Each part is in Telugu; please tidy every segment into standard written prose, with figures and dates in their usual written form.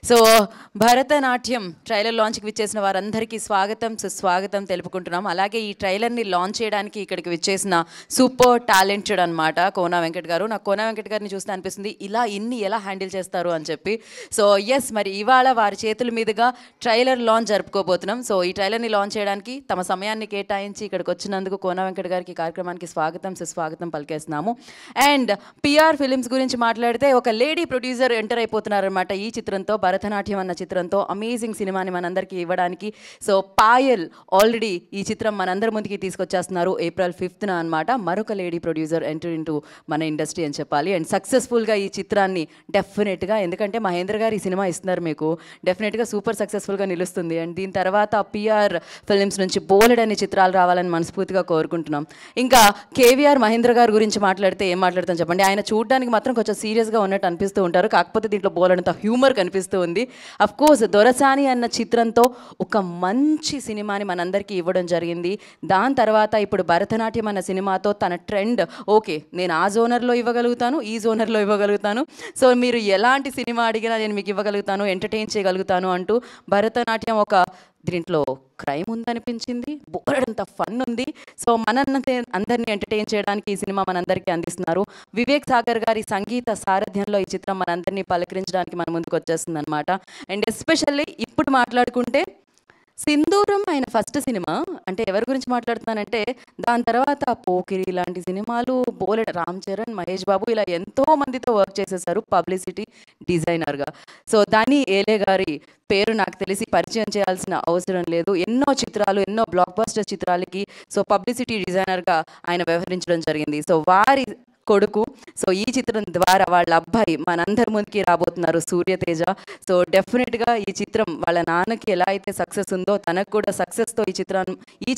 సో భరతనాట్యం ట్రైలర్ లాంచ్కి విచ్చేసిన వారందరికీ స్వాగతం సుస్వాగతం తెలుపుకుంటున్నాం. అలాగే ఈ ట్రైలర్ని లాంచ్ చేయడానికి ఇక్కడికి విచ్చేసిన సూపర్ టాలెంటెడ్ అనమాట కోనా వెంకట్ గారు. నాకు కోనా వెంకట్ గారిని చూస్తే అనిపిస్తుంది ఇలా ఇన్ని ఎలా హ్యాండిల్ చేస్తారు అని చెప్పి. సో ఎస్, మరి ఇవాళ వారి చేతుల మీదుగా ట్రైలర్ లాంచ్ జరుపుకోబోతున్నాం. సో ఈ ట్రైలర్ని లాంచ్ చేయడానికి తమ సమయాన్ని కేటాయించి ఇక్కడికి వచ్చినందుకు కోనా వెంకట్ గారికి కార్యక్రమానికి స్వాగతం సుస్వాగతం పలికేస్తున్నాము. అండ్ పిఆర్ ఫిలిమ్స్ గురించి మాట్లాడితే ఒక లేడీ ప్రొడ్యూసర్ ఎంటర్ అయిపోతున్నారనమాట ఈ చిత్రంతో. భరతనాట్యం అన్న చిత్రంతో అమేజింగ్ సినిమాని మనందరికీ ఇవ్వడానికి. సో పాయల్ ఆల్రెడీ ఈ చిత్రం మనందరి ముందుకి తీసుకొచ్చేస్తున్నారు April 5th అనమాట. మరొక లేడీ ప్రొడ్యూసర్ ఎంటర్ ఇంటూ మన ఇండస్ట్రీ అని చెప్పాలి. అండ్ సక్సెస్ఫుల్గా ఈ చిత్రాన్ని డెఫినెట్గా, ఎందుకంటే మహేంద్ర గారు ఈ సినిమా ఇస్తున్నారు మీకు, డెఫినెట్గా సూపర్ సక్సెస్ఫుల్గా నిలుస్తుంది. అండ్ దీని తర్వాత పిఆర్ ఫిలిమ్స్ నుంచి బోలెడని చిత్రాలు రావాలని మనస్ఫూర్తిగా కోరుకుంటున్నాం. ఇంకా కేవీఆర్ మహేంద్ర గారి గురించి మాట్లాడితే ఏం మాట్లాడతాం చెప్పండి. ఆయన చూడడానికి మాత్రం కొంచెం సీరియస్గా ఉన్నట్టు అనిపిస్తూ ఉంటారు, కాకపోతే దీంట్లో బోలెడంత హ్యూమర్ కనిపిస్తూ ఉంది. అఫ్ కోర్స్ దొరసాని అన్న చిత్రంతో ఒక మంచి సినిమాని మనందరికీ ఇవ్వడం జరిగింది. దాని తర్వాత ఇప్పుడు భరతనాట్యం అన్న సినిమాతో తన ట్రెండ్, ఓకే నేను ఆ జోనర్లో ఇవ్వగలుగుతాను, ఈ జోనర్లో ఇవ్వగలుగుతాను, సో మీరు ఎలాంటి సినిమా అడిగినా నేను మీకు ఇవ్వగలుగుతాను, ఎంటర్టైన్ చేయగలుగుతాను అంటూ భరతనాట్యం ఒక దీంట్లో క్రైమ్ ఉందనిపించింది, బోలెడంత ఫన్ ఉంది. సో అందరినీ ఎంటర్టైన్ చేయడానికి ఈ సినిమా మనందరికీ అందిస్తున్నారు. వివేక్ సాగర్ గారి సంగీత సారథ్యంలో ఈ చిత్రం మనందరినీ పలకరించడానికి మన ముందుకు వచ్చేస్తుంది అనమాట. అండ్ ఎస్పెషల్లీ ఇప్పుడు మాట్లాడుకుంటే సింధూరం ఆయన ఫస్ట్ సినిమా. అంటే ఎవరి గురించి మాట్లాడుతున్నానంటే దాని తర్వాత పోకిరి లాంటి సినిమాలు బోలెడ్, రామ్ చరణ్, మహేష్ బాబు ఇలా ఎంతో మందితో వర్క్ చేసేసారు పబ్లిసిటీ డిజైనర్గా. సో దాని ఏలే గారి పేరు నాకు తెలిసి పరిచయం చేయాల్సిన అవసరం లేదు. ఎన్నో చిత్రాలు, ఎన్నో బ్లాక్ బస్టర్ చిత్రాలకి సో పబ్లిసిటీ డిజైనర్గా ఆయన వ్యవహరించడం జరిగింది. సో వారి కొడుకు, సో ఈ చిత్రం ద్వారా వాళ్ళ అబ్బాయి మనందరి ముందుకి రాబోతున్నారు సూర్యతేజ. సో డెఫినెట్గా ఈ చిత్రం వాళ్ళ నాన్నకి ఎలా అయితే సక్సెస్ ఉందో తనకు కూడా సక్సెస్తో ఈ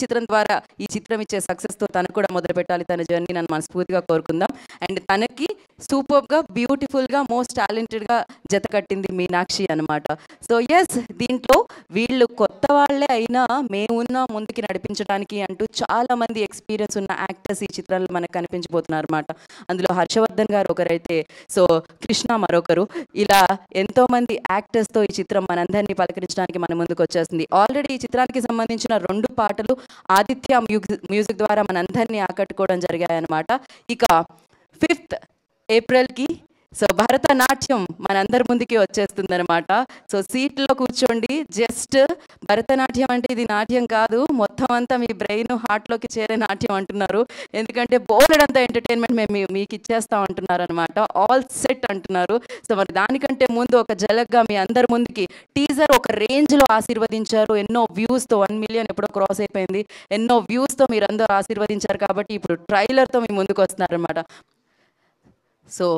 చిత్రం ద్వారా ఈ చిత్రం ఇచ్చే సక్సెస్తో తనకు కూడా మొదలు పెట్టాలి తన జర్నీ, నన్ను మనస్ఫూర్తిగా కోరుకుందాం. అండ్ తనకి సూపర్గా, బ్యూటిఫుల్గా, మోస్ట్ టాలెంటెడ్గా జత కట్టింది మీనాక్షి అనమాట. సో ఎస్, దీంట్లో వీళ్ళు కొత్త వాళ్ళే అయినా మేమున్నా ముందుకి నడిపించడానికి అంటూ చాలామంది ఎక్స్పీరియన్స్ ఉన్న యాక్టర్స్ ఈ చిత్రంలో మనకు కనిపించబోతున్నారు అనమాట. అందులో హర్షవర్ధన్ గారు ఒకరైతే, సో కృష్ణ మరొకరు, ఇలా ఎంతోమంది యాక్టర్స్తో ఈ చిత్రం మనందరినీ పలకరించడానికి మన ముందుకు వచ్చేస్తుంది. ఆల్రెడీ ఈ చిత్రానికి సంబంధించిన 2 పాటలు ఆదిత్య మ్యూజిక్ ద్వారా మనందరినీ ఆకట్టుకోవడం జరిగాయన్నమాట. ఇక 5th ఏప్రిల్కి సో భరతనాట్యం మనందరి ముందుకి వచ్చేస్తుంది అనమాట. సో సీట్లో కూర్చోండి. జస్ట్ భరతనాట్యం అంటే ఇది నాట్యం కాదు, మొత్తం అంతా మీ బ్రెయిన్ హార్ట్లోకి చేరే నాట్యం అంటున్నారు. ఎందుకంటే బోలెడంతా ఎంటర్టైన్మెంట్ మేము మీకు ఇచ్చేస్తాం అంటున్నారు అనమాట. ఆల్ సెట్ అంటున్నారు. సో మరి దానికంటే ముందు ఒక జలగ్గా మీ అందరి ముందుకి టీజర్ ఒక రేంజ్లో ఆశీర్వదించారు. ఎన్నో వ్యూస్తో, 1 million ఎప్పుడో క్రాస్ అయిపోయింది. ఎన్నో వ్యూస్తో మీరు అందరూ ఆశీర్వదించారు కాబట్టి ఇప్పుడు ట్రైలర్తో మీ ముందుకు వస్తున్నారనమాట. సో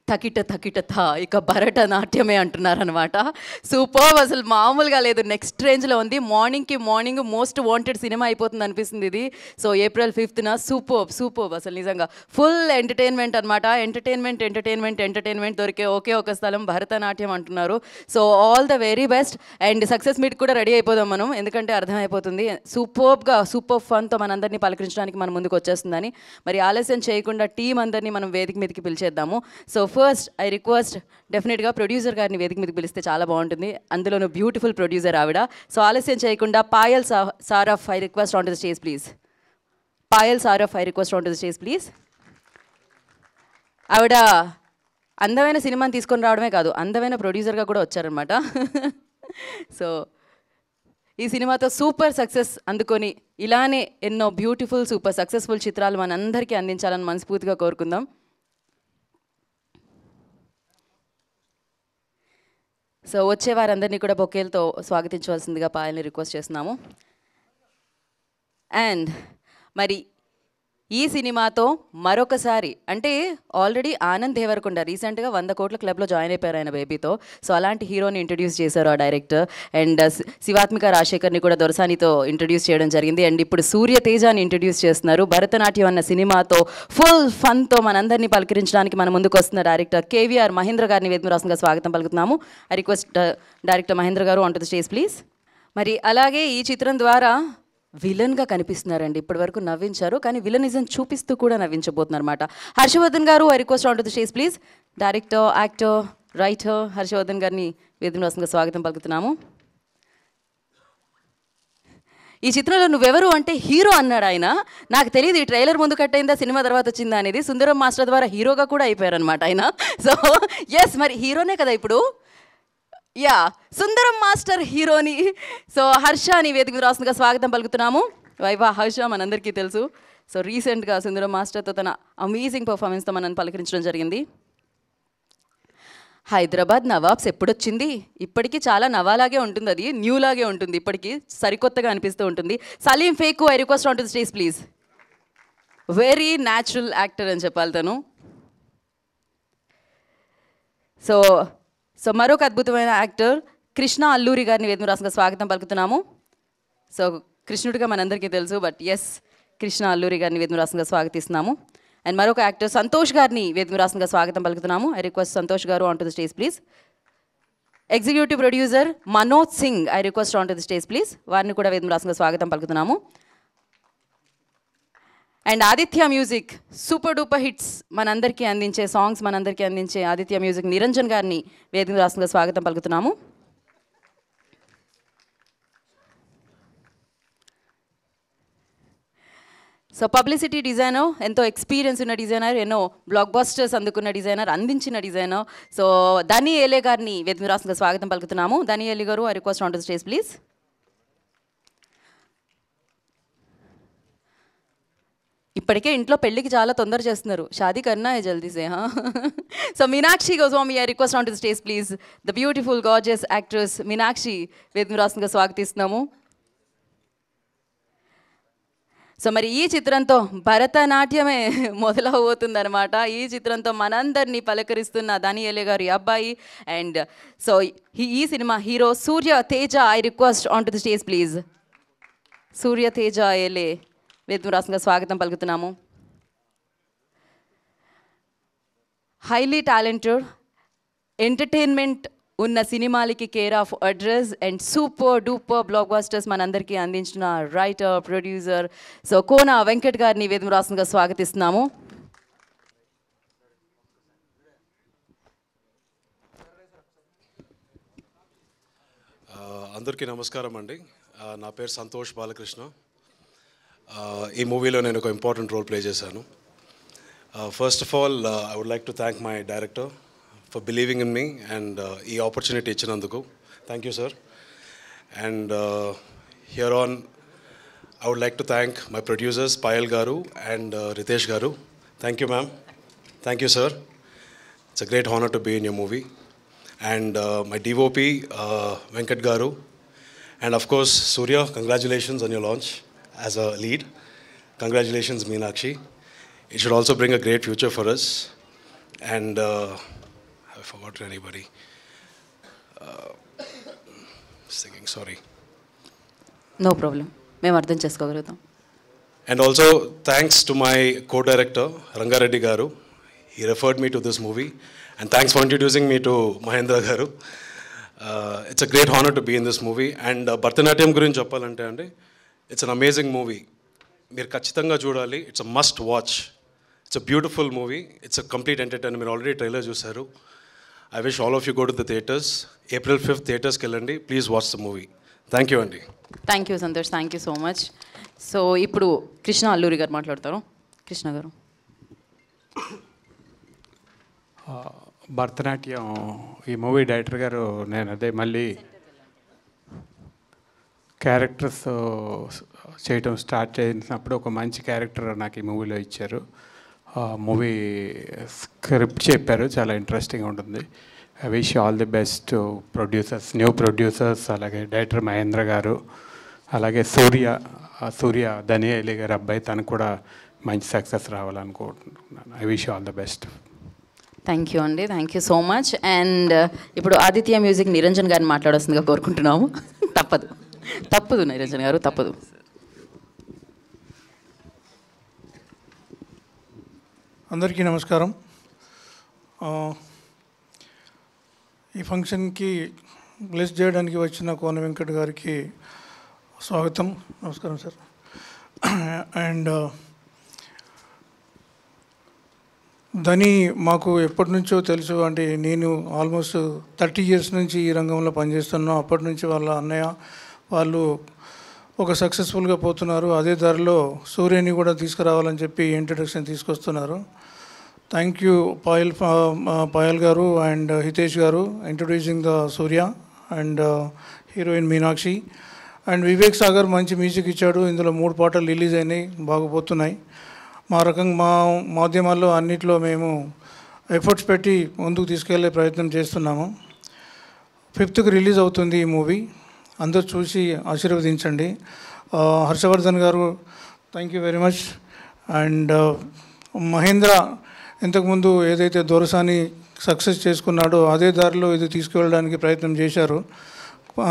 తకిట తకిట థా ఇక భరతనాట్యమే అంటున్నారనమాట. సూపర్, అసలు మామూలుగా లేదు, నెక్స్ట్ రేంజ్లో ఉంది. మార్నింగ్ మోస్ట్ వాంటెడ్ సినిమా అయిపోతుంది అనిపిస్తుంది ఇది. సో April 5th సూపర్ అసలు నిజంగా ఫుల్ ఎంటర్టైన్మెంట్ అనమాట. ఎంటర్టైన్మెంట్ దొరికే ఒకే ఒక స్థలం భరతనాట్యం అంటున్నారు. So all the very best. And success meet కూడా రెడీ అయిపోదాం మనం, ఎందుకంటే అర్థమైపోతుంది సూపర్ ఫన్తో మనందరినీ పలకరించడానికి మన ముందుకు వచ్చేస్తుందని. మరి ఆలస్యం చేయకుండా టీం అందరినీ మనం వేదిక మీదకి పిలిచేద్దాము. సో ఫస్ట్ ఐ రిక్వెస్ట్ డెఫినెట్గా ప్రొడ్యూసర్ గారిని వేదిక మీదకి పిలిస్తే చాలా బాగుంటుంది, అందులోనూ బ్యూటిఫుల్ ప్రొడ్యూసర్ ఆవిడ. సో ఆలస్యం చేయకుండా Payal Saraf I request on to the stage please. Payal Saraf I request on to the stage please. ఆవిడ అందమైన సినిమాని తీసుకొని రావడమే కాదు, అందమైన ప్రొడ్యూసర్గా కూడా వచ్చారనమాట. సో ఈ సినిమాతో సూపర్ సక్సెస్ అందుకొని ఇలానే ఎన్నో బ్యూటిఫుల్ సూపర్ సక్సెస్ఫుల్ చిత్రాలు మనందరికీ అందించాలని మనస్ఫూర్తిగా కోరుకుందాం. సో వచ్చే వారందరినీ కూడా బొకేలతో స్వాగతించవలసిందిగా పాయల్ని రిక్వెస్ట్ చేస్తున్నాము. అండ్ మరి ఈ సినిమాతో మరొకసారి, అంటే ఆల్రెడీ ఆనంద్ దేవరకొండ రీసెంట్గా 100 కోట్ల క్లబ్లో జాయిన్ అయిపోయారు ఆయన బేబీతో. సో అలాంటి హీరోని ఇంట్రడ్యూస్ చేశారు ఆ డైరెక్టర్. అండ్ శివాత్మిక రాజశేఖర్ని కూడా దొరసానితో ఇంట్రడ్యూస్ చేయడం జరిగింది. అండ్ ఇప్పుడు సూర్యతేజాని ఇంట్రడ్యూస్ చేస్తున్నారు. భరతనాట్యం అన్న సినిమాతో ఫుల్ ఫన్తో మనందరినీ పలకరించడానికి మన ముందుకు వస్తున్న డైరెక్టర్ కేవీఆర్ మహేంద్ర గారిని వేదికరాసంగా స్వాగతం పలుకుతున్నాము. ఐ రిక్వెస్ట్ డైరెక్టర్ మహేంద్ర గారు on to the stage please. మరి అలాగే ఈ చిత్రం ద్వారా విలన్గా కనిపిస్తున్నారండి. ఇప్పటివరకు నవ్వించారు, కానీ విలనిజం చూపిస్తూ కూడా నవ్వించబోతున్నారు అనమాట. Harshavardhan garu I request on to the stage please. Director, actor, writer Harshavardhan గారిని వేదిక రాష్ట్రంగా స్వాగతం పలుకుతున్నాము. ఈ చిత్రంలో నువ్వెవరు అంటే హీరో అన్నాడు ఆయన. నాకు తెలియదు ఈ ట్రైలర్ ముందు కట్ అయిందా సినిమా తర్వాత వచ్చిందా అనేది. సుందరం మాస్టర్ ద్వారా హీరోగా కూడా అయిపోయారనమాట ఆయన. సో ఎస్, మరి హీరోనే కదా ఇప్పుడు. యా, సుందరం మాస్టర్ హీరోని. సో హర్షని వేదిక రాష్ట్రంగా స్వాగతం పలుకుతున్నాము. వైవా హర్ష మనందరికీ తెలుసు. సో రీసెంట్గా సుందరం మాస్టర్తో తన అమేజింగ్ పర్ఫార్మెన్స్తో మనల్ని పలకరించడం జరిగింది. హైదరాబాద్ నవాబ్స్ ఎప్పుడొచ్చింది? ఇప్పటికీ చాలా నవాలాగే ఉంటుంది, అది న్యూలాగే ఉంటుంది, ఇప్పటికీ సరికొత్తగా అనిపిస్తూ ఉంటుంది. Saleem Pheku, I request on to the stage please. Very natural actor అని చెప్పాలి తను. సో సో మరొక అద్భుతమైన యాక్టర్ కృష్ణ అల్లూరి గారిని వేదిక రాష్ట్రంగా స్వాగతం పలుకుతున్నాము. సో కృష్ణుడిగా మనందరికీ తెలుసు, బట్ ఎస్, కృష్ణ అల్లూరి గారిని వేదిక రాష్ట్రంగా స్వాగతిస్తున్నాము. అండ్ మరొక యాక్టర్ సంతోష్ గారిని వేదిక రాష్ట్రంగా స్వాగతం పలుకుతున్నాము. I request Santosh garu on to the stage please. Executive producer Manoj Singh, I request on to the stage please. వారిని కూడా వేదిక రాష్ట్రంగా స్వాగతం పలుకుతున్నాము. And Aditya music super duper hits మనందరికీ అందించే సాంగ్స్ మనందరికీ అందించే ఆదిత్య మ్యూజిక్ నిరంజన్ గారిని వేదిక రాష్ట్రంగా స్వాగతం పలుకుతున్నాము. సో పబ్లిసిటీ డిజైనర్, ఎంతో ఎక్స్పీరియన్స్ ఉన్న డిజైనర్, ఎన్నో బ్లాక్ బస్టర్స్ అందుకున్న డిజైనర్, అందించిన డిజైనర్. సో ధని ఏలే గారిని వేదిక రాష్ట్రంగా స్వాగతం పలుకుతున్నాము. ధని ఏలి గారు, I request on to the stage please. ఇప్పటికే ఇంట్లో పెళ్ళికి చాలా తొందర చేస్తున్నారు. షాదీ కర్నా హై జల్దీ సే. So Meenakshi Goswami, I request on to the stage please. The beautiful gorgeous actress Meenakshi వేదిక రాష్ట్రంగా స్వాగతిస్తున్నాము. సో మరి ఈ చిత్రంతో భరతనాట్యమే మొదలవబోతుందన్నమాట. ఈ చిత్రంతో మనందరినీ పలకరిస్తున్న ధని ఏలే గారి అబ్బాయి. అండ్ సో ఈ cinema hero Surya Teja, I request on to the stage please. Surya Teja Ele వేదిక రాష్ట్రంగా స్వాగతం పలుకుతున్నాము. హైలీ టాలెంటెడ్, ఎంటర్టైన్మెంట్ ఉన్న సినిమాలకి care of address and super duper black busters మనందరికీ అందించిన writer producer so Kona Venkat గారిని వేదిక రాష్ట్రంగా స్వాగతిస్తున్నాము. అందరికీ నమస్కారం అండి. నా పేరు సంతోష్ బాలకృష్ణ. ఈ మూవీలో నేను ఒక ఇంపార్టెంట్ రోల్ ప్లే చేశాను. First of all I would like to thank my director for believing in me and ఈ ఆపర్చునిటీ ఇచ్చినందుకు. Thank you sir. And here on I would like to thank my producers Payal garu and Ritesh garu. Thank you ma'am. Thank you sir. It's a great honour to be in your movie. And my DOP Venkat garu. And of course Surya, congratulations on your launch as a lead. Congratulations Meenakshi. It should also bring a great future for us. And I forgot anybody singing, sorry. No problem, మేము అర్థం చేసుకోగలుగుతాం. And also thanks to my co-director Rangareddy garu. He referred me to this movie. And thanks for introducing me to Mahendra garu. It's a great honor to be in this movie. And Bharatanatyam గురించి చెప్పాలంటే అండి, ఇట్స్ అన్ అమేజింగ్ మూవీ. మీరు ఖచ్చితంగా చూడాలి. It's a must watch. It's a beautiful movie. It's a complete entertainment. మీరు ఆల్రెడీ ట్రైలర్ చూశారు. I wish all of you go to the theatres. April 5th థియేటర్స్కి వెళ్ళండి. Please watch the movie. Thank you అండి. Thank you Santosh, thank you so much. So ఇప్పుడు కృష్ణ అల్లూరి గారు మాట్లాడతారు. కృష్ణ గారు. భరతనాట్యం ఈ మూవీ డైరెక్టర్ గారు నేను అదే మళ్ళీ క్యారెక్టర్స్ చేయటం స్టార్ట్ చేసినప్పుడు ఒక మంచి క్యారెక్టర్ నాకు ఈ మూవీలో ఇచ్చారు. మూవీ స్క్రిప్ట్ చెప్పారు, చాలా ఇంట్రెస్టింగ్గా ఉంటుంది. I wish all the best producers, new producers, అలాగే డైరెక్టర్ మహేంద్ర గారు, అలాగే సూర్య ధని ఏలే గారి అబ్బాయి, తనకు కూడా మంచి సక్సెస్ రావాలనుకుంటున్నాను. I wish all the best. Thank you అండి, thank you so much. And ఇప్పుడు ఆదిత్య మ్యూజిక్ నిరంజన్ గారిని మాట్లాడాల్సిందిగా కోరుకుంటున్నాము. తప్పదు నిరంజన్ గారు, తప్పదు. అందరికీ నమస్కారం. ఈ ఫంక్షన్కి బ్లెస్ చేయడానికి వచ్చిన కోన వెంకట్ గారికి స్వాగతం. నమస్కారం సార్. అండ్ ధని మాకు ఎప్పటి నుంచో తెలుసు. అంటే నేను ఆల్మోస్ట్ 30 ఇయర్స్ నుంచి ఈ రంగంలో పనిచేస్తున్నాను. అప్పటి నుంచి వాళ్ళ అన్నయ్య వాళ్ళు ఒక సక్సెస్ఫుల్గా పోతున్నారు. అదే దారిలో సూర్యని కూడా తీసుకురావాలని చెప్పి ఇంట్రడక్షన్ తీసుకొస్తున్నారు. Thank you Payal garu and Hitesh గారు introducing the Surya and heroine Meenakshi and Vivek Sagar మంచి మ్యూజిక్ ఇచ్చాడు. ఇందులో 3 పాటలు రిలీజ్ అయినాయి, బాగుపోతున్నాయి. మా మాధ్యమాల్లో అన్నిట్లో మేము ఎఫర్ట్స్ పెట్టి ముందుకు తీసుకెళ్లే ప్రయత్నం చేస్తున్నాము. 5th రిలీజ్ అవుతుంది ఈ మూవీ. అందరూ చూసి ఆశీర్వదించండి. Harshavardhan garu thank you very much. And Mahendra ఇంతకుముందు ఏదైతే దొరసాని సక్సెస్ చేసుకున్నాడో అదే దారిలో ఇది తీసుకువెళ్ళడానికి ప్రయత్నం చేశారు.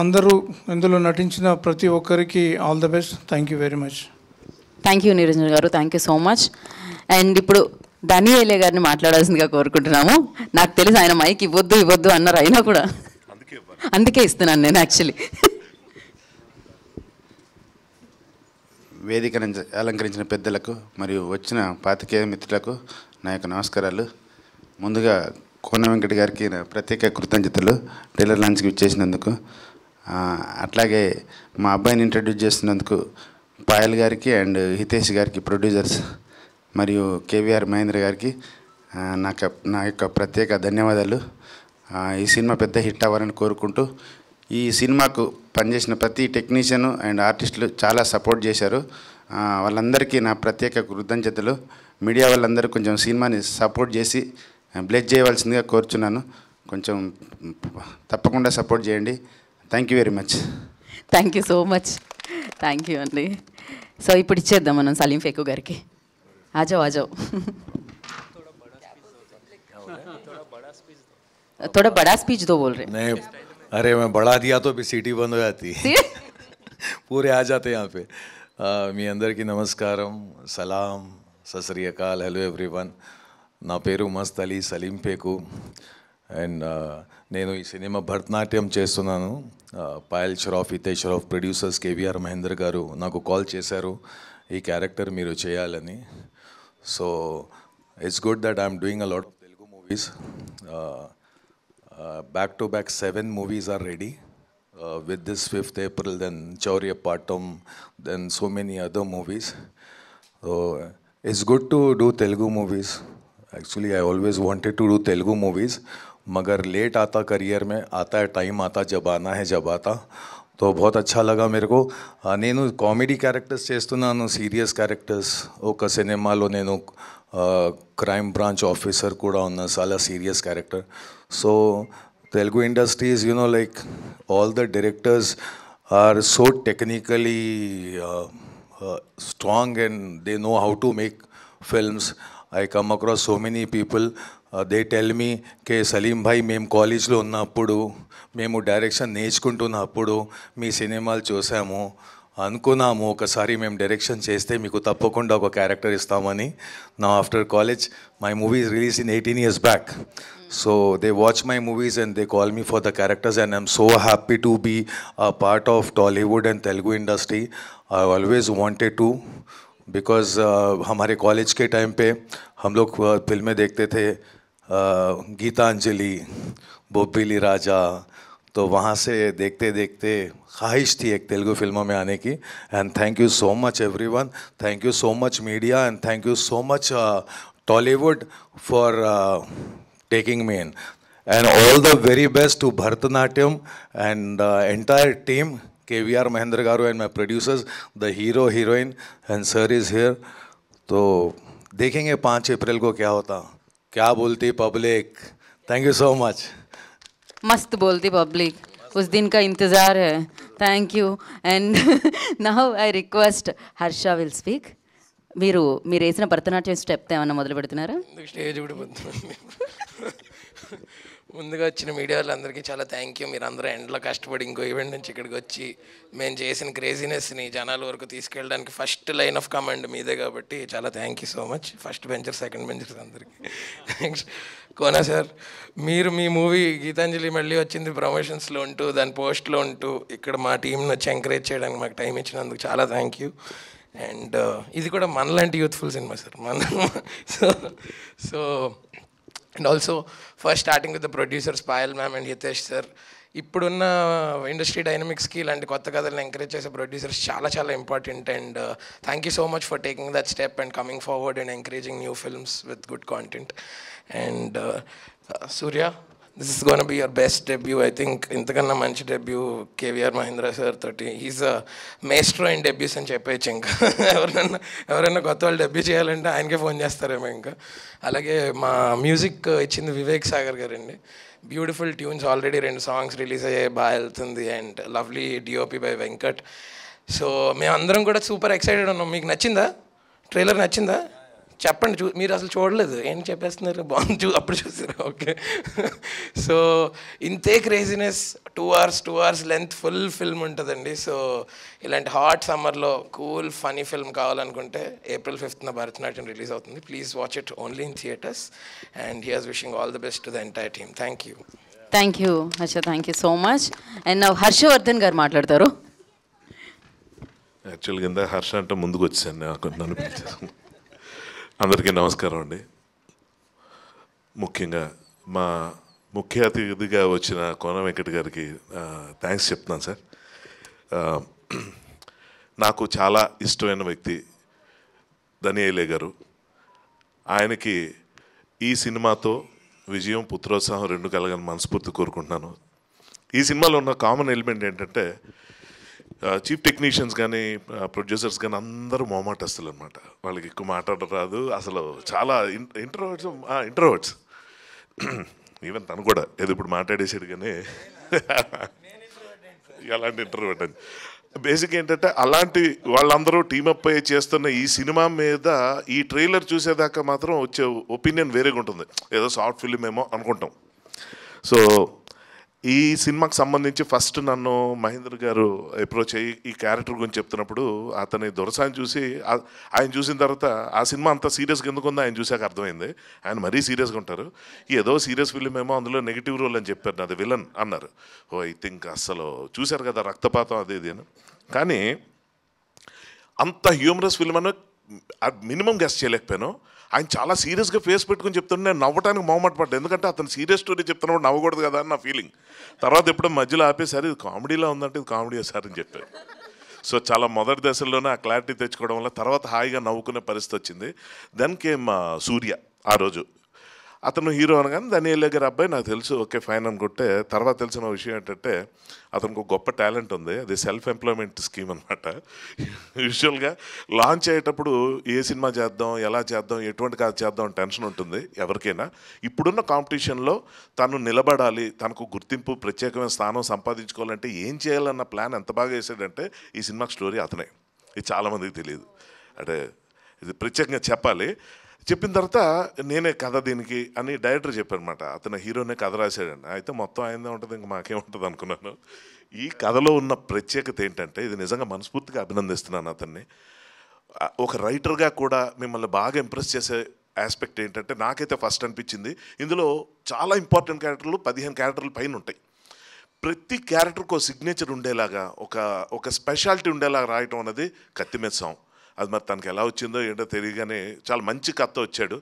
అందరూ ఇందులో నటించిన ప్రతి ఒక్కరికి all the best. Thank you very much. Thank you Niranjan garu, thank you so much. And ఇప్పుడు ధనియేలే గారిని మాట్లాడాల్సిందిగా కోరుకుంటున్నాము. నాకు తెలిసి ఆయన మైక్ ఇవ్వద్దు అన్నారు, అయినా కూడా అందుకే ఇస్తున్నాను నేను యాక్చువల్లీ. వేదికను అలంకరించిన పెద్దలకు మరియు వచ్చిన పాత్రికేయ మిత్రులకు నా యొక్క నమస్కారాలు. ముందుగా కోన వెంకట గారికి నా ప్రత్యేక కృతజ్ఞతలు ట్రైలర్ లాంచ్కి ఇచ్చేసినందుకు. అట్లాగే మా అబ్బాయిని ఇంట్రడ్యూస్ చేస్తున్నందుకు పాయల్ గారికి అండ్ హితేష్ గారికి ప్రొడ్యూసర్స్ మరియు కేవీఆర్ మహేంద్ర గారికి నా యొక్క ప్రత్యేక ధన్యవాదాలు. ఈ సినిమా పెద్ద హిట్ అవ్వాలని కోరుకుంటూ, ఈ సినిమాకు పనిచేసిన ప్రతి టెక్నీషియన్ అండ్ ఆర్టిస్టులు చాలా సపోర్ట్ చేశారు. వాళ్ళందరికీ నా ప్రత్యేక కృతజ్ఞతలు. మీడియా వాళ్ళందరూ కొంచెం సినిమాని సపోర్ట్ చేసి బ్లెస్ చేయవలసిందిగా కోరుచున్నాను. కొంచెం తప్పకుండా సపోర్ట్ చేయండి. Thank you very much. Thank you so much. Thank you అండి. సో ఇప్పుడు ఇచ్చేద్దాం మనం సలీం ఫేకు గారికి. ఆజావ్ थोड़ा बड़ा स्पीच दो बोल रहे नहीं, अरे मैं बढ़ा दिया तो भी सीटी बंद हो जाती पूरे आ जाते यहाँ पे. మీ అందరికీ నమస్కారం, సలాం, సత్ శ్రీ అకాల్, హలో ఎవ్రీవన్. నా పేరు మస్త్ అలీ సలీం పేకు అండ్ నేను ఈ సినిమా భరతనాట్యం చేస్తున్నాను. పాయల్ షరాఫ్, హితేష్ షరాఫ్ ప్రొడ్యూసర్స్ కేవీఆర్ మహేందర్ గారు నాకు కాల్ చేశారు ఈ క్యారెక్టర్ మీరు చేయాలని. So it's good that I'm doing a lot of Telugu movies. back-to-back 7 movies are ready with this 5th April, then Chaurya Patam, then so many other movies. So it's good to do Telugu movies. Actually I always wanted to do Telugu movies, मगर लेट आता करियर में, आता है टाइम आता जब आना है जब आता. तो बहुत अच्छा लगा मेरे को. నేను కామెడీ క్యారెక్టర్స్ చేస్తున్నాను, సీరియస్ క్యారెక్టర్స్. ఒక సినిమాలో నేను క్రైమ్ బ్రాంచ్ ఆఫీసర్ కూడా ఉన్న, చాలా serious character. So Telugu industries like all the directors are so technically strong and they know how to make films. I come across so many people, they tell me ke Salim bhai మేము కాలేజ్లో ఉన్నప్పుడు, మేము డైరెక్షన్ నేర్చుకుంటున్నప్పుడు మీ సినిమాలు చూసాము, అనుకున్నాము ఒకసారి మేము డైరెక్షన్ చేస్తే మీకు తప్పకుండా ఒక క్యారెక్టర్ ఇస్తామని. నా after college my movies release in 18 years back. So they watch my movies and they call me for the characters and I'm so happy to be a part of Tollywood and Telugu industry. I always wanted to, because हमारे कॉलेज के टाइम पे हम लोग फिल्में देखते थे, गीतांजलि, बोबिली राजा. तो वहाँ से देखते देखते ख्वाहिश थी एक तेलुगु फिल्मों में आने की. And thank you so much everyone, thank you so much media and thank you so much Tollywood for taking me in. And all the very best to Bharatanatyam and entire team, KVR Mahendra Garu and my producers, the hero, heroine and sir is here. तो देखेंगे 5 अप्रैल को क्या होता, क्या बोलती public. Thank you so much. मस्त बोलती पब्लिक, उस दिन का इंतज़ार है. Thank you. And now I request Harsha will speak. మీరు వేసిన భరతనాట్యం స్టెప్ ఏమన్నా మొదలు పెడుతున్నారా? స్టేజ్ కూడా ముందుగా వచ్చిన మీడియా వాళ్ళందరికీ చాలా థ్యాంక్ యూ. మీరు అందరూ ఎండ్లో కష్టపడి ఇంకో ఈవెంట్ నుంచి ఇక్కడికి వచ్చి మేము చేసిన క్రేజీనెస్ని జనాల వరకు తీసుకెళ్ళడానికి ఫస్ట్ లైన్ ఆఫ్ కమాండ్ మీదే, కాబట్టి చాలా thank you so much. First benchers, second benchers అందరికీ థ్యాంక్స్. కోనా సార్, మీరు మీ మూవీ గీతాంజలి మళ్ళీ వచ్చింది ప్రమోషన్స్లో ఉంటూ, దాని పోస్ట్లో ఉంటూ ఇక్కడ మా టీంని వచ్చి ఎంకరేజ్ చేయడానికి మాకు టైం ఇచ్చినందుకు చాలా థ్యాంక్ యూ. అండ్ ఇది కూడా మనలాంటి youthful cinema sir so and also first starting with the producers Payal ma'am and Hitesh sir. ఇప్పుడున్న ఇండస్ట్రీ డైనమిక్స్కి ఇలాంటి కొత్త కథలను ఎంకరేజ్ చేసే ప్రొడ్యూసర్స్ చాలా చాలా important. And thank you so much for taking that step and coming forward and encouraging new films with good content. And Surya, this is gonna be your best debut. I think ఇంతకన్నా మంచి డెబ్యూ కేవీఆర్ మహేంద్ర సార్ తోటి. హీస్ అ మేస్ట్రో ఇన్ డెబ్యూస్ అని చెప్పేయచ్చు. ఇంకా ఎవరైనా కొత్త వాళ్ళు డెబ్యూ చేయాలంటే ఆయనకే ఫోన్ చేస్తారేమో. ఇంకా అలాగే మా మ్యూజిక్ ఇచ్చింది వివేక్ సాగర్ గారండి. Beautiful tunes, already 2 songs release అయ్యాయి, బాగా వెళ్తుంది. And lovely DOP by Venkat. So మేమందరం కూడా సూపర్ ఎక్సైటెడ్ ఉన్నాం. మీకు నచ్చిందా? ట్రైలర్ నచ్చిందా? చెప్పండి. మీరు అసలు చూడలేదు, ఏం చెప్పేస్తున్నారు? బాగుంది, అప్పుడు చూసారు. ఓకే. సో ఇంతే craziness, 2 hours length full film ఉంటుందండి. సో ఇలాంటి హాట్ సమ్మర్లో కూల్ ఫనీ ఫిల్మ్ కావాలనుకుంటే April 5th భరతనాట్యం రిలీజ్ అవుతుంది. Please watch it only in theatres. And he has wishing all the best to the entire team. Thank you. Thank you Harsha, thank you so much. And నా హర్షవర్ధన్ గారు మాట్లాడతారు. యాక్చువల్గా ఇందా హర్ష అంటే ముందుకు వచ్చాను, నన్ను పిలిచారు. అందరికీ నమస్కారం అండి. ముఖ్యంగా మా ముఖ్య అతిథిగా వచ్చిన కోన వెంకట్ గారికి థ్యాంక్స్ చెప్తున్నాను సార్. నాకు చాలా ఇష్టమైన వ్యక్తి దనియేలే గారు. ఆయనకి ఈ సినిమాతో విజయం, పుత్రోత్సాహం 2 కలగాలని మనస్ఫూర్తి కోరుకుంటున్నాను. ఈ సినిమాలో ఉన్న కామన్ ఎలిమెంట్ ఏంటంటే చీఫ్ టెక్నీషియన్స్ కానీ ప్రొడ్యూసర్స్ కానీ అందరూ మొహమాటస్తులు అనమాట. వాళ్ళకి ఎక్కువ మాట్లాడడం రాదు, అసలు చాలా ఇంట్రోవర్ట్స్. ఈవెన్ తను కూడా ఏదో ఇప్పుడు మాట్లాడేసాడు, కానీ అలాంటి ఇంట్రోవర్ట్ అని. బేసిక్ ఏంటంటే అలాంటి వాళ్ళందరూ టీమప్ అయ్యి చేస్తున్న ఈ సినిమా మీద ఈ ట్రైలర్ చూసేదాకా మాత్రం వచ్చే ఒపీనియన్ వేరేగా ఉంటుంది. ఏదో షార్ట్ ఫిల్మ్ ఏమో అనుకుంటాం. సో ఈ సినిమాకి సంబంధించి ఫస్ట్ నన్ను మహేంద్ర గారు అప్రోచ్ అయ్యి ఈ క్యారెక్టర్ గురించి చెప్తున్నప్పుడు అతని దొరసాన్ని చూసి ఆయన చూసిన తర్వాత ఆ సినిమా అంత సీరియస్గా ఎందుకు ఉందో ఆయన చూసాక అర్థమైంది. ఆయన మరీ సీరియస్గా ఉంటారు. ఏదో సీరియస్ ఫిల్మ్ ఏమో, అందులో నెగిటివ్ రోల్ అని చెప్పారు, నాది విలన్ అన్నారు. ఓ ఐ థింక్ అసలు చూశారు కదా రక్తపాతం అది ఇది అని. కానీ అంత హ్యూమరస్ ఫిల్మ్ అని మినిమం గెస్ట్ చేయలేకపోయాను. ఆయన చాలా సీరియస్గా ఫేస్ పెట్టుకుని చెప్తుంటే నేను నవ్వడానికి మొహమాట పడ్డా. ఎందుకంటే అతను సీరియస్ స్టోరీ చెప్తున్నప్పుడు నవ్వకూడదు కదా అని నా ఫీలింగ్. తర్వాత ఎప్పుడో మధ్యలో ఆపేసారి ఇది కామెడీలో ఉందంటే ఇది కామెడీ సార్ అని చెప్పారు. సో చాలా మొదటి దశల్లోనే ఆ క్లారిటీ తెచ్చుకోవడం వల్ల తర్వాత హాయిగా నవ్వుకునే పరిస్థితి వచ్చింది. దెన్ కేమ్ సూర్య. ఆ రోజు అతను హీరో అనగానే దనియేలే గారి అబ్బాయి నాకు తెలుసు, ఓకే ఫైన్ అనుకుంటే తర్వాత తెలిసిన విషయం ఏంటంటే అతనికి ఒక గొప్ప టాలెంట్ ఉంది. అది సెల్ఫ్ ఎంప్లాయ్మెంట్ స్కీమ్ అనమాట. యూజువల్గా లాంచ్ అయ్యేటప్పుడు ఏ సినిమా చేద్దాం, ఎలా చేద్దాం, ఎటువంటి కాదు చేద్దాం అని టెన్షన్ ఉంటుంది ఎవరికైనా. ఇప్పుడున్న కాంపిటీషన్లో తను నిలబడాలి, తనకు గుర్తింపు, ప్రత్యేకమైన స్థానం సంపాదించుకోవాలంటే ఏం చేయాలన్న ప్లాన్ ఎంత బాగా వేసాడంటే ఈ సినిమా స్టోరీ అతనే. ఇది చాలామందికి తెలియదు, అంటే ఇది ప్రత్యేకంగా చెప్పాలి. చెప్పిన తర్వాత నేనే కథ దీనికి అని డైరెక్టర్ చెప్పారనమాట. అతను హీరోనే కథ రాశాడండి. అయితే మొత్తం ఆయనదే ఉంటుంది, ఇంకా మాకేముంటుంది అనుకున్నాను. ఈ కథలో ఉన్న ప్రత్యేకత ఏంటంటే, ఇది నిజంగా మనస్ఫూర్తిగా అభినందిస్తున్నాను అతన్ని. ఒక రైటర్గా కూడా మిమ్మల్ని బాగా ఇంప్రెస్ చేసే ఆస్పెక్ట్ ఏంటంటే, నాకైతే ఫస్ట్ అనిపించింది ఇందులో చాలా ఇంపార్టెంట్ క్యారెక్టర్లు 15 క్యారెక్టర్ల పైన ఉంటాయి. ప్రతి క్యారెక్టర్కి ఒక సిగ్నేచర్ ఉండేలాగా, ఒక స్పెషాలిటీ ఉండేలాగా రాయటం అనేది కత్తిమెచ్చాం. అది మరి తనకి ఎలా వచ్చిందో ఏంటో తెలియగానే చాలా మంచి కథ వచ్చాడు.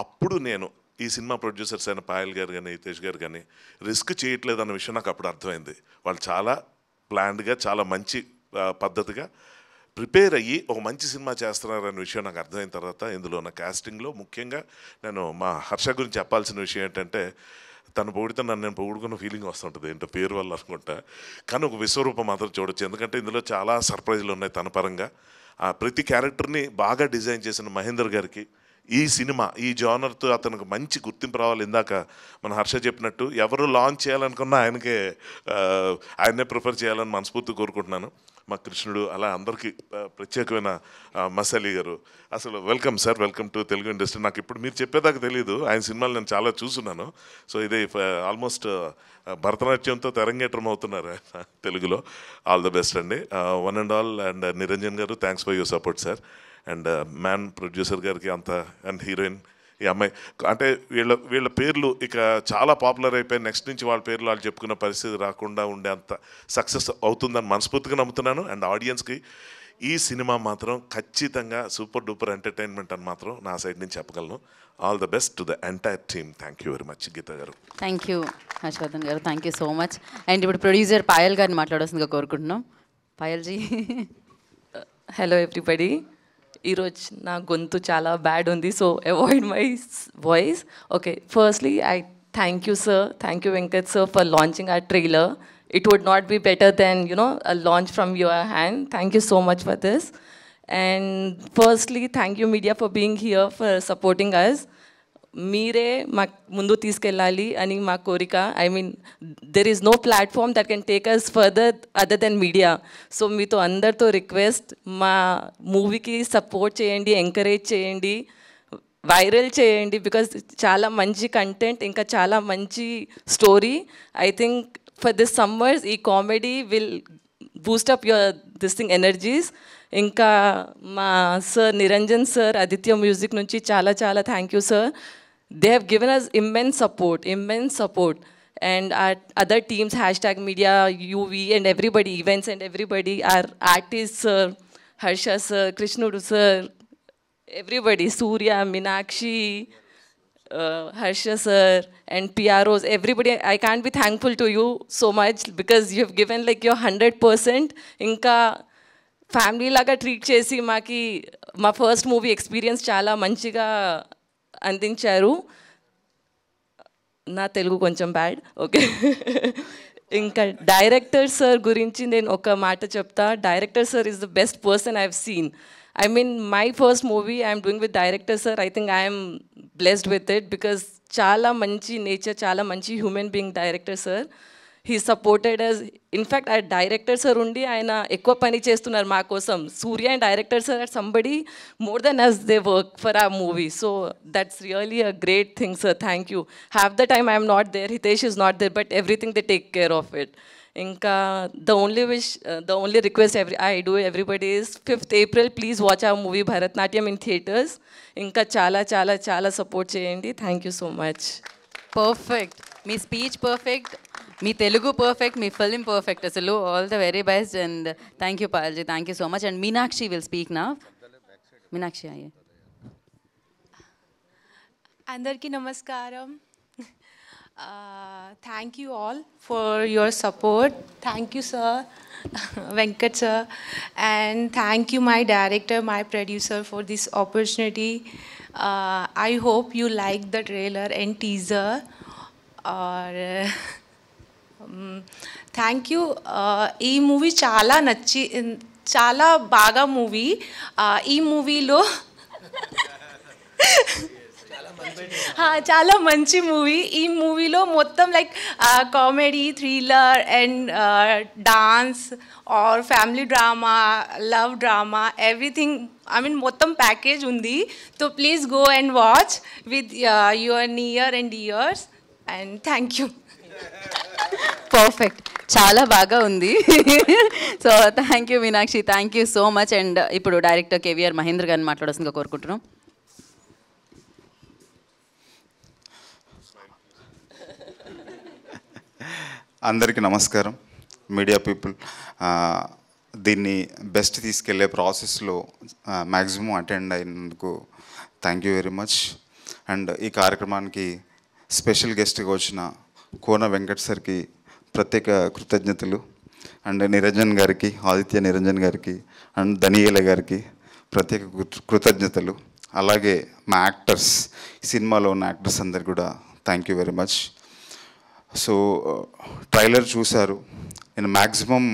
అప్పుడు నేను ఈ సినిమా ప్రొడ్యూసర్స్ అయిన పాయల్ గారు కానీ హితేష్ గారు కానీ రిస్క్ చేయట్లేదు అన్న విషయం నాకు అప్పుడు అర్థమైంది. వాళ్ళు చాలా ప్లాన్డ్గా, చాలా మంచి పద్ధతిగా ప్రిపేర్ అయ్యి ఒక మంచి సినిమా చేస్తున్నారనే విషయం నాకు అర్థమైన తర్వాత ఇందులో ఉన్న కాస్టింగ్లో ముఖ్యంగా నేను మా హర్ష గురించి చెప్పాల్సిన విషయం ఏంటంటే, తను పొగిడితే నన్ను నేను పొగుడుకున్న ఫీలింగ్ వస్తుంటుంది ఏంటో పేరు వల్ల అనుకుంటా. కానీ ఒక విశ్వరూపం మాత్రం చూడొచ్చు, ఎందుకంటే ఇందులో చాలా సర్ప్రైజ్లు ఉన్నాయి తన పరంగా. ప్రతి క్యారెక్టర్ని బాగా డిజైన్ చేసిన మహేందర్ గారికి ఈ సినిమా ఈ జానర్తో అతనికి మంచి గుర్తింపు రావాలి. ఇందాక మన హర్ష చెప్పినట్టు ఎవరు లాంచ్ చేయాలనుకున్నా ఆయన్నే ప్రిఫర్ చేయాలని మనస్ఫూర్తి కోరుకుంటున్నాను. మా కృష్ణుడు అలా అందరికీ ప్రత్యేకమైన మసాలి గారు అసలు welcome sir, welcome to Telugu industry. నాకు ఇప్పుడు మీరు చెప్పేదాకా తెలియదు, ఆయన సినిమాలు నేను చాలా చూస్తున్నాను. సో ఇదే ఆల్మోస్ట్ భరతనాట్యంతో తెరంగేట్రం అవుతున్నారు తెలుగులో. ఆల్ ద బెస్ట్ అండి, one and all. And Niranjan garu thanks for your support sir. And man producer గారికి అండ్ హీరోయిన్ ఈ అమ్మాయి, అంటే వీళ్ళ పేర్లు ఇక చాలా పాపులర్ అయిపోయి నెక్స్ట్ నుంచి వాళ్ళ పేర్లు వాళ్ళు చెప్పుకున్న పరిస్థితి రాకుండా ఉండే అంత సక్సెస్ అవుతుందని మనస్ఫూర్తిగా నమ్ముతున్నాను. అండ్ ఆడియన్స్కి ఈ సినిమా మాత్రం ఖచ్చితంగా సూపర్ డూపర్ ఎంటర్టైన్మెంట్ అని మాత్రం నా సైడ్ నుంచి చెప్పగలను. All the best to the entire team. Thank you very much Geetha garu. Thank you Harshavardhan garu, thank you so much. And ఇప్పుడు ప్రొడ్యూసర్ పాయల్ గారిని మాట్లాడాల్సిందిగా కోరుకుంటున్నాం. పాయల్జీ. Hello everybody. ఈరోజు నా గొంతు చాలా బ్యాడ్ ఉంది, so avoid my voice. Okay, firstly I thank you sir, thank you Venkat sir for launching our trailer. It would not be better than, a launch from your hand. Thank you so much for this. And firstly, thank you media for being here, for supporting us. మీరే మా ముందు తీసుకెళ్ళాలి అని మా కోరిక. I mean there is no platform that can take us further other than media. So మీతో అందరితో రిక్వెస్ట్, మా మూవీకి సపోర్ట్ చేయండి, ఎంకరేజ్ చేయండి, వైరల్ చేయండి. బికాజ్ చాలా మంచి కంటెంట్, ఇంకా చాలా మంచి story. I think for this summers ఈ comedy will boost up your this thing energies. ఇంకా మా sir Niranjan sir Aditya music నుంచి చాలా చాలా thank you sir. They have given us immense support. And our other teams, #media, UV and everybody, events and everybody, our artists, sir, Harsha sir, Krishnudu sir, everybody, Surya, Minakshi, Harsha sir, and PROs, everybody. I can't be thankful to you so much because you have given like your 100%. Inka family laga treat chesi maki ma first movie experience చాలా మంచిగా అందించారు. నా తెలుగు కొంచెం బ్యాడ్, ఓకే. ఇంకా డైరెక్టర్ సార్ గురించి నేను ఒక మాట చెప్తా. Director sir is the best person I have seen. I mean, my first movie I'm doing with director sir, I think I am blessed with it because chala manchi nature, chala manchi human being director sir. He supported us. In fact, our director sir undi ayana ekkuva pani chestunaru ma kosam. Surya and director sir are somebody more than us, they work for our movie. So that's really a great thing, sir. Thank you. Half the time I am not there, Hitesh is not there, but everything they take care of it. Inka the only request I do everybody is 5th April, please watch our movie Bharatnatyam in theaters. Inka chala support cheyandi. Thank you so much. Perfect, మీ స్పీచ్ పర్ఫెక్ట్, మీ తెలుగు పర్ఫెక్ట్, మీ ఫిల్మ్ పర్ఫెక్ట్. అసలు all the very best and thank you Payal ji, thank you so much. And Meenakshi will speak నా. మీనాక్షి అయ్యే. అందరికీ నమస్కారం. Thank you all for your support. Thank you, sir, Venkat sir, and thank you my director, my producer for this opportunity. I hope you like the trailer and teaser. Thank you. ఈ మూవీ చాలా బాగా మూవీ. ఈ మూవీలో చాలా మంచి మూవీ. ఈ మూవీలో మొత్తం like comedy, thriller and dance or family drama, love drama, everything. I mean మొత్తం ప్యాకేజ్ ఉంది. So please go and watch with your near and years. And thank you. Perfect, చాలా బాగా ఉంది. So thank you Meenakshi, thank you so much. And ఇప్పుడు డైరెక్టర్ కేవీఆర్ మహేంద్ర గారిని మాట్లాడాల్సిందిగా కోరుకుంటున్నాం. అందరికీ నమస్కారం, మీడియా పీపుల్. దీన్ని బెస్ట్ తీసుకెళ్లే ప్రాసెస్లో మ్యాక్సిమం అటెండ్ అయినందుకు thank you very much. And ఈ కార్యక్రమానికి స్పెషల్ గెస్ట్గా వచ్చిన కోన వెంకట్ సార్కి ప్రత్యేక కృతజ్ఞతలు. అండ్ నిరంజన్ గారికి, ఆదిత్య నిరంజన్ గారికి అండ్ దనియేల గారికి ప్రత్యేక కృతజ్ఞతలు. అలాగే మా యాక్టర్స్, సినిమాలో ఉన్న యాక్టర్స్ అందరికి కూడా thank you very much. So trailer చూశారు. నేను మ్యాక్సిమం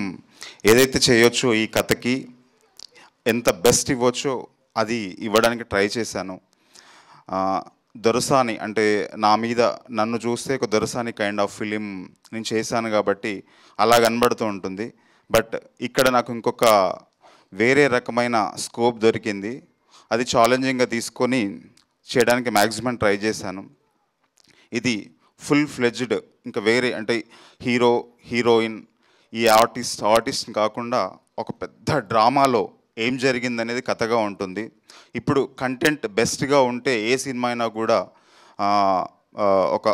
ఏదైతే చేయొచ్చో ఈ కథకి ఎంత బెస్ట్ ఇవ్వచ్చో అది ఇవ్వడానికి ట్రై చేశాను. దొరసాని అంటే నా మీద నన్ను చూస్తే ఒక దొరసాని కైండ్ ఆఫ్ ఫిలిం నేను చేశాను కాబట్టి అలా కనబడుతూ ఉంటుంది. బట్ ఇక్కడ నాకు ఇంకొక వేరే రకమైన స్కోప్ దొరికింది. అది ఛాలెంజింగ్గా తీసుకొని చేయడానికి మ్యాక్సిమం ట్రై చేశాను. ఇది ఫుల్ ఫ్లెడ్జ్డ్, ఇంకా వేరే అంటే హీరో హీరోయిన్ ఈ ఆర్టిస్ట్ కాకుండా ఒక పెద్ద డ్రామాలో ఏం జరిగిందనేది కథగా ఉంటుంది. ఇప్పుడు కంటెంట్ బెస్ట్గా ఉంటే ఏ సినిమా అయినా కూడా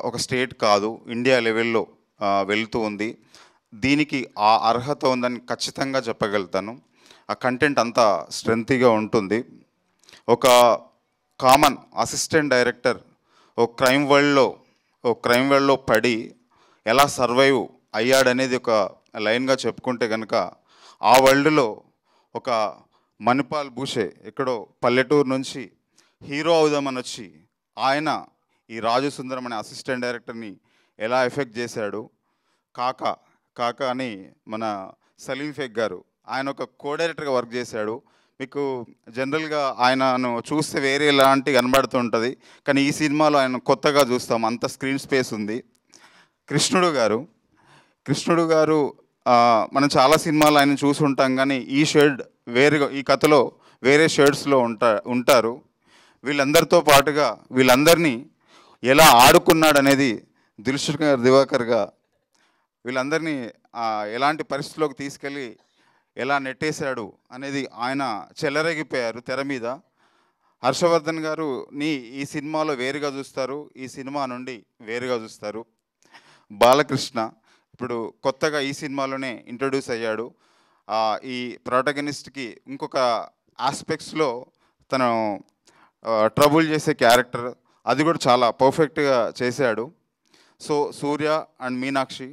ఒక స్టేట్ కాదు, ఇండియా లెవెల్లో వెళ్తూ ఉంది. దీనికి ఆ అర్హత ఉందని ఖచ్చితంగా చెప్పగలుగుతాను. ఆ కంటెంట్ అంతా స్ట్రెంతీగా ఉంటుంది. ఒక కామన్ అసిస్టెంట్ డైరెక్టర్ ఒక క్రైమ్ వరల్డ్లో పడి ఎలా సర్వైవ్ అయ్యాడనేది ఒక లైన్గా చెప్పుకుంటే కనుక, ఆ వరల్డ్లో ఒక మణిపాల్ భూషే ఎక్కడో పల్లెటూరు నుంచి హీరో అవుదామని వచ్చి ఆయన ఈ రాజు సుందరం అనే అసిస్టెంట్ డైరెక్టర్ని ఎలా ఎఫెక్ట్ చేశాడు. కాకా అని మన సలీం ఫేక్ గారు, ఆయన ఒక కో డైరెక్టర్గా వర్క్ చేశాడు. మీకు జనరల్గా ఆయనను చూస్తే వేరే ఎలాంటి కనబడుతుంటుంది, కానీ ఈ సినిమాలో ఆయన కొత్తగా చూస్తాం, అంత స్క్రీన్ స్పేస్ ఉంది. కృష్ణుడు గారు మనం చాలా సినిమాలు ఆయన చూసి ఉంటాం, కానీ ఈ షేడ్ వేరుగా, ఈ కథలో వేరే షేడ్స్లో ఉంటారు. వీళ్ళందరితో పాటుగా వీళ్ళందరినీ ఎలా ఆడుకున్నాడు అనేది దివాకర్గా వీళ్ళందరినీ ఎలాంటి పరిస్థితిలోకి తీసుకెళ్ళి ఎలా నెట్టేశాడు అనేది ఆయన చెలరేగిపోయారు తెర మీద. హర్షవర్ధన్ గారుని ఈ సినిమాలో వేరుగా చూస్తారు, ఈ సినిమా నుండి వేరుగా చూస్తారు. బాలకృష్ణ ఇప్పుడు కొత్తగా ఈ సినిమాలోనే ఇంట్రడ్యూస్ అయ్యాడు. ఈ ప్రొటగనిస్ట్కి ఇంకొక ఆస్పెక్ట్స్లో తను ట్రబుల్ చేసే క్యారెక్టర్, అది కూడా చాలా పర్ఫెక్ట్గా చేశాడు. So Surya and Meenakshi,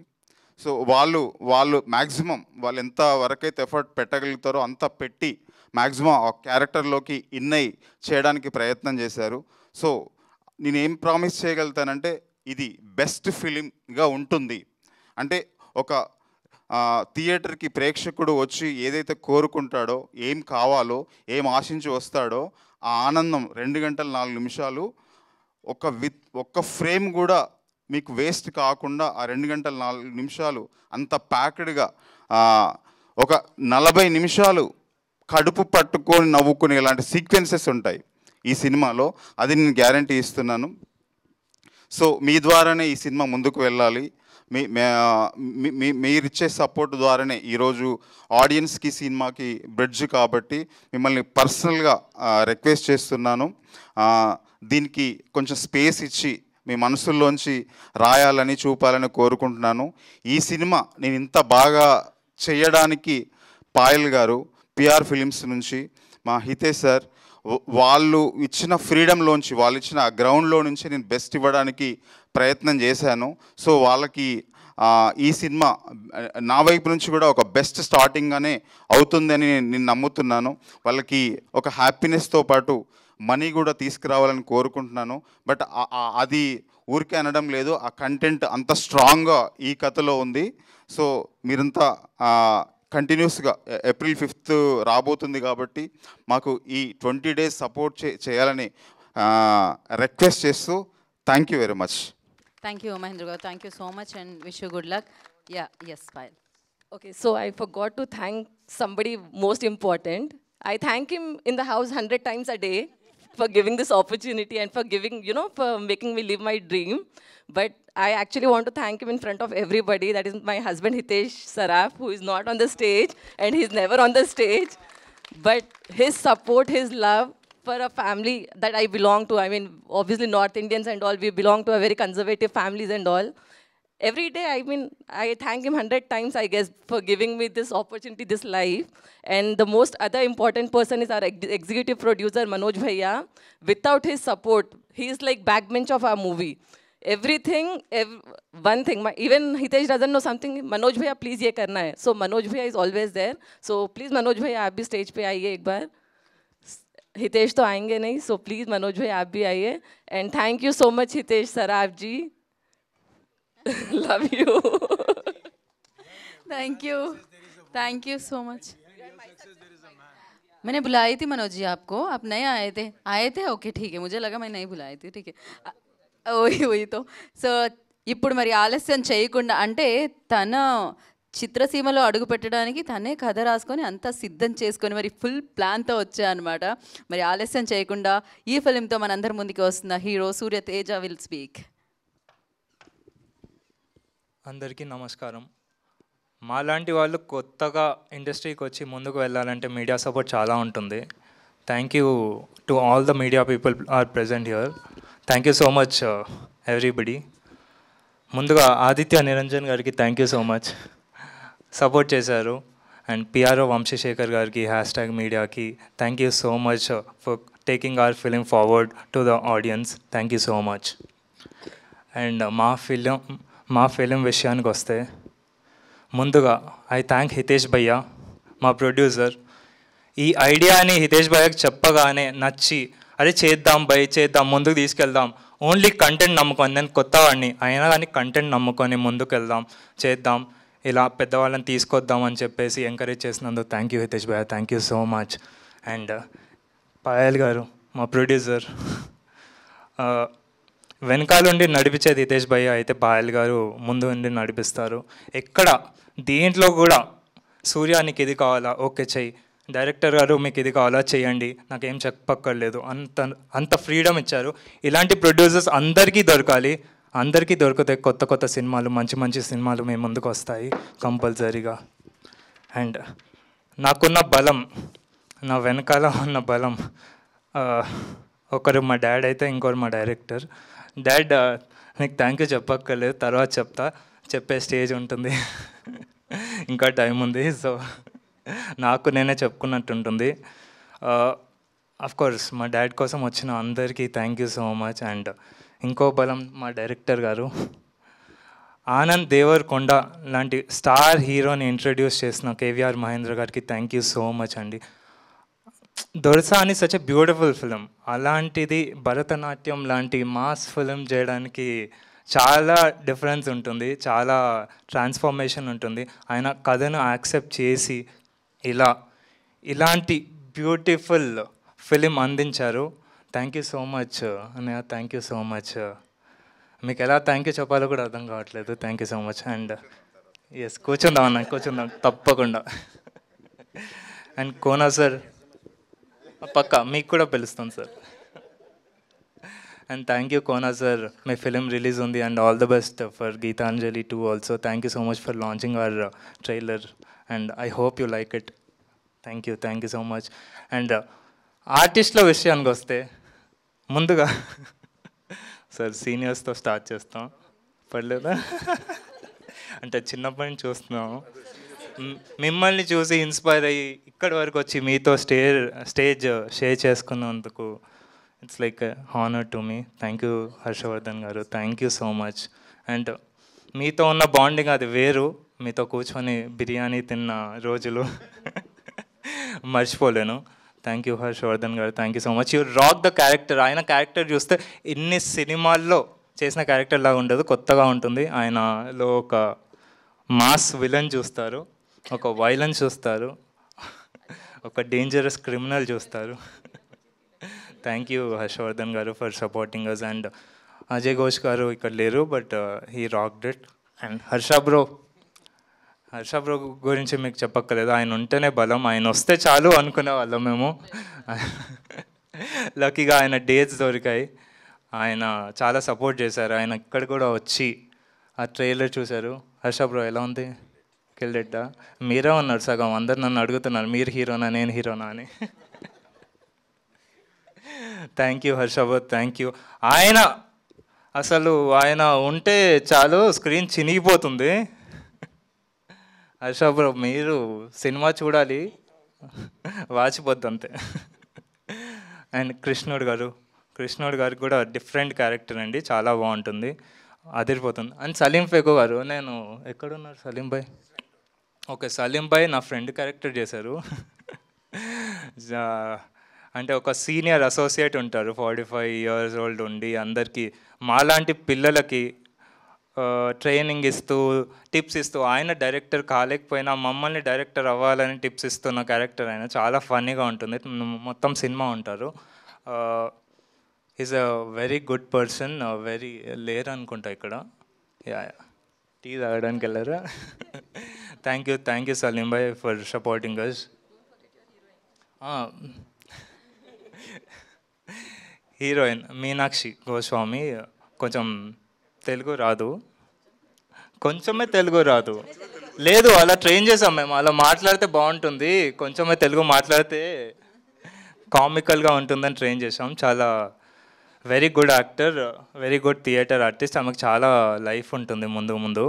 so వాళ్ళు మ్యాక్సిమం వాళ్ళు ఎంత వరకైతే ఎఫర్ట్ పెట్టగలుగుతారో అంత పెట్టి మ్యాక్సిమం ఆ క్యారెక్టర్లోకి ఇన్నై చేయడానికి ప్రయత్నం చేశారు. సో నేనేం ప్రామిస్ చేయగలుగుతానంటే ఇది బెస్ట్ ఫిలింగా ఉంటుంది. అంటే ఒక థియేటర్కి ప్రేక్షకుడు వచ్చి ఏదైతే కోరుకుంటాడో, ఏం కావాలో, ఏం ఆశించి వస్తాడో ఆ ఆనందం 2 గంటల 4 నిమిషాలు ఒక్క ఫ్రేమ్ కూడా మీకు వేస్ట్ కాకుండా ఆ 2 గంటల 4 నిమిషాలు అంత ప్యాక్డ్గా ఒక 40 నిమిషాలు కడుపు పట్టుకొని నవ్వుకునే ఇలాంటి సీక్వెన్సెస్ ఉంటాయి ఈ సినిమాలో, అది నేను గ్యారంటీ ఇస్తున్నాను. సో మీ ద్వారానే ఈ సినిమా ముందుకు వెళ్ళాలి. మీరిచ్చే సపోర్ట్ ద్వారానే ఈరోజు ఆడియన్స్కి సినిమాకి బ్రిడ్జ్ కాబట్టి మిమ్మల్ని పర్సనల్గా రిక్వెస్ట్ చేస్తున్నాను, దీనికి కొంచెం స్పేస్ ఇచ్చి మీ మనసుల్లోంచి రాయాలని చూపాలని కోరుకుంటున్నాను. ఈ సినిమా నేను ఇంత బాగా చేయడానికి పాయల్ గారు పిఆర్ ఫిలిమ్స్ నుంచి, మా హితేష్ సార్, వాళ్ళు ఇచ్చిన ఫ్రీడంలోంచి, వాళ్ళు ఇచ్చిన గ్రౌండ్లో నుంచి నేను బెస్ట్ ఇవ్వడానికి ప్రయత్నం చేశాను. సో వాళ్ళకి ఈ సినిమా నా వైపు నుంచి కూడా ఒక బెస్ట్ స్టార్టింగ్గానే అవుతుందని నేను నమ్ముతున్నాను. వాళ్ళకి ఒక హ్యాపీనెస్తో పాటు మనీ కూడా తీసుకురావాలని కోరుకుంటున్నాను. బట్ అది ఊరికే అనడం లేదు, ఆ కంటెంట్ అంత స్ట్రాంగ్గా ఈ కథలో ఉంది. సో మీరంతా కంటిన్యూస్గా ఏప్రిల్ 5th రాబోతుంది కాబట్టి మాకు ఈ 20 days సపోర్ట్ చేయాలని రిక్వెస్ట్ చేస్తూ thank you very much. Thank you, Mahendra garu. Thank you so much and wish you good luck. Yeah, yes, Payal. Okay, so I forgot to thank somebody most important. I thank him in the house 100 times a day for giving this opportunity and for giving, for making me live my dream. But I actually want to thank him in front of everybody. That is my husband Hitesh Saraf, who is not on the stage and he's never on the stage. But his support, his love for a family that I belong to. I mean, obviously North Indians and all, we belong to a very conservative families and all. Every day, I mean, I thank him 100 times, I guess, for giving me this opportunity, this life. And the most other important person is our executive producer, Manoj Bhaiya. Without his support, he is like backbench of our movie. Everything, one thing, even Hitesh doesn't know something, Manoj Bhaiya, please ye karna hai. So Manoj Bhaiya is always there. So please Manoj Bhaiya, aap bhi stage pe aaiye ek baar. Hitesh तो आएंगे नहीं, so please मनोज भाई आप भी आइए. And thank you so much Hitesh Saraf ji. Love you. Thank you so much. मैंने बुलाई थी मनोज जी आपको, आप नहीं आए थे ओके ठीक है, मुझे लगा मैं नहीं बुलाई थी, ठीक है वही तो. సో ఇప్పుడు మరి ఆలస్యం చేయకుండా, అంటే తన చిత్రసీమలో అడుగు పెట్టడానికి తనే కథ రాసుకొని అంతా సిద్ధం చేసుకొని మరి ఫుల్ ప్లాన్తో వచ్చాయన్నమాట. మరి ఆలస్యం చేయకుండా ఈ ఫిలింతో మనందరి ముందుకు వస్తున్న hero Surya Teja will speak. అందరికీ నమస్కారం. మాలాంటి వాళ్ళు కొత్తగా ఇండస్ట్రీకి వచ్చి ముందుకు వెళ్ళాలంటే మీడియా సపోర్ట్ చాలా ఉంటుంది. Thank you to all the media people are present here. Thank you so much everybody. ముందుగా ఆదిత్య నిరంజన్ గారికి thank you so much, support చేశారు. అండ్ పిఆర్ఓ వంశీశేఖర్ గారికి #మీడియాకి thank you so much for taking our film forward to the audience. Thank you so much. And మా ఫిలిం విషయానికి వస్తే ముందుగా ఐ థ్యాంక్ హితేష్ భయ్య, మా ప్రొడ్యూసర్. ఈ ఐడియాని హితేష్ భయ్యకి చెప్పగానే నచ్చి, అరే చేద్దాం భయ్, చేద్దాం, ముందుకు తీసుకెళ్దాం, ఓన్లీ కంటెంట్ నమ్ముకొని, నేను కొత్తవాడిని అయినా కానీ కంటెంట్ నమ్ముకొని ముందుకు వెళ్దాం, చేద్దాం, ఇలా పెద్దవాళ్ళని తీసుకొద్దామని చెప్పేసి ఎంకరేజ్ చేసినందుకు థ్యాంక్ యూ హితేష్ భయ్య, thank you so much. And Payal గారు, మా ప్రొడ్యూసర్, వెనకాలండి నడిపించేది హితేష్ భయ్య అయితే పాయల్ గారు ముందు ఉండి నడిపిస్తారు. ఎక్కడ దీంట్లో కూడా సూర్య నీకు ఇది కావాలా, ఓకే చెయ్యి, డైరెక్టర్ గారు మీకు ఇది కావాలా చేయండి, నాకేం చెప్పక్కర్లేదు, అంత ఫ్రీడమ్ ఇచ్చారు. ఇలాంటి ప్రొడ్యూసర్స్ అందరికీ దొరకాలి, అందరికీ దొరికితే కొత్త కొత్త సినిమాలు, మంచి మంచి సినిమాలు మేము ముందుకు వస్తాయి కంపల్సరీగా. అండ్ నాకున్న బలం, నా వెనకాల ఉన్న బలం, ఒకరు మా డాడ్ అయితే ఇంకొకరు మా డైరెక్టర్. డాడ్ నీకు థ్యాంక్ యూ చెప్పక్కర్లేదు, తర్వాత చెప్పే స్టేజ్ ఉంటుంది, ఇంకా టైం ఉంది, సో నాకు నేనే చెప్పుకున్నట్టు ఉంటుంది. కోర్స్ మా డాడ్ కోసం వచ్చిన అందరికీ thank you so much. And ఇంకో బలం మా డైరెక్టర్ గారు, ఆనంద్ దేవరకొండ లాంటి స్టార్ హీరోని ఇంట్రడ్యూస్ చేసిన కేవీఆర్ మహేంద్ర గారికి థ్యాంక్ యూ సో మచ్ అండి. దొరసా అని సచ్ ఎ బ్యూటిఫుల్ ఫిలిం, అలాంటిది భరతనాట్యం లాంటి మాస్ ఫిలిం చేయడానికి చాలా డిఫరెన్స్ ఉంటుంది, చాలా ట్రాన్స్ఫర్మేషన్ ఉంటుంది. ఆయన కథను యాక్సెప్ట్ చేసి ఇలాంటి బ్యూటిఫుల్ ఫిలిం అందించారు. థ్యాంక్ యూ సో మచ్ అన్నయ్య, థ్యాంక్ యూ సో మచ్. మీకు ఎలా థ్యాంక్ యూ చెప్పాలో కూడా అర్థం కావట్లేదు. Thank you so much. And yes, కూర్చుందాం అన్న, కూర్చుందాం తప్పకుండా. అండ్ కోనా సార్, పక్కా మీకు కూడా పిలుస్తాం sir. And thank you Kona sir, మీ ఫిలిం రిలీజ్ ఉంది and all the best for Geethanjali 2 also. Thank you so much for launching our trailer and I hope you like it. Thank you so much. And ఆర్టిస్ట్ల విషయానికి వస్తే ముందుగా సార్ సీనియర్స్తో స్టార్ట్ చేస్తాం, పర్లేదా? అంటే చిన్నప్పటి నుంచి చూస్తున్నాం, మిమ్మల్ని చూసి ఇన్స్పైర్ అయ్యి ఇక్కడి వరకు వచ్చి మీతో స్టేజ్ షేర్ చేసుకున్నందుకు it's like honour to me. Thank you Harshavardhan garu, thank you so much. And మీతో ఉన్న బాండింగ్ అది వేరు, మీతో కూర్చొని బిర్యానీ తిన్న రోజులు మర్చిపోలేను. Thank you Harshavardhan garu, thank you so much. You rock the character. ఆయన క్యారెక్టర్ చూస్తే ఇన్ని సినిమాల్లో చేసిన క్యారెక్టర్ లాగా ఉండదు, కొత్తగా ఉంటుంది. ఆయనలో ఒక మాస్ విలన్ చూస్తారు, ఒక వైలెన్స్ చూస్తారు, ఒక డేంజరస్ క్రిమినల్ చూస్తారు. Thank you Harshavardhan garu for supporting us. And Ajay Ghosh garu ఇక్కడ లేరు, but he rocked it. And Harsha bro గురించి మీకు చెప్పక్కర్లేదు, ఆయన ఉంటేనే బలం, ఆయన వస్తే చాలు అనుకునే వాళ్ళం మేము. లక్కీగా ఆయన డేట్స్ దొరికాయి, ఆయన చాలా సపోర్ట్ చేశారు. ఆయన ఇక్కడ కూడా వచ్చి ఆ ట్రైలర్ చూశారు. హర్ష బ్రో ఎలా ఉంది? కిల్డెట్టా? మీరే ఉన్నారు సగం, అందరు నన్ను అడుగుతున్నారు మీరు హీరోనా నేను హీరోనా అని. Thank you Harsha bro, thank you. ఆయన ఉంటే చాలు స్క్రీన్ చినిగిపోతుంది. హర్ష బ్రో మీరు సినిమా చూడాలి, వాచిపోద్ది అంతే. అండ్ కృష్ణుడు గారికి కూడా డిఫరెంట్ క్యారెక్టర్ అండి, చాలా బాగుంటుంది, అదిరిపోతుంది. అండ్ సలీం ఫేకో గారు, నేను ఎక్కడున్నారు సలీం భాయ్? ఓకే, సలీం భాయ్ నా ఫ్రెండ్ క్యారెక్టర్ చేశారు. అంటే ఒక సీనియర్ అసోసియేట్ ఉంటారు, 45 years old ఉండి అందరికీ మాలాంటి పిల్లలకి ట్రైనింగ్ ఇస్తూ టిప్స్ ఇస్తూ, ఆయన డైరెక్టర్ కాలేకపోయినా మమ్మల్ని డైరెక్టర్ అవ్వాలని టిప్స్ ఇస్తున్న క్యారెక్టర్. ఆయన చాలా ఫన్నీగా ఉంటుంది, మొత్తం సినిమా ఉంటారు. Is a very good person. Very లేరు అనుకుంటా ఇక్కడ, టీ తాగడానికి వెళ్ళారా? Thank you Saleem bhai for supporting us. Heroine Meenakshi Goswami, కొంచెం తెలుగు రాదు, కొంచెమే తెలుగు రాదు. లేదు, అలా ట్రైన్ చేసాం మేము, అలా మాట్లాడితే బాగుంటుంది, కొంచెమే తెలుగు మాట్లాడితే కామికల్గా ఉంటుందని ట్రైన్ చేసాం. చాలా very good actor, very good theatre artist. ఆమెకు చాలా లైఫ్ ఉంటుంది ముందు.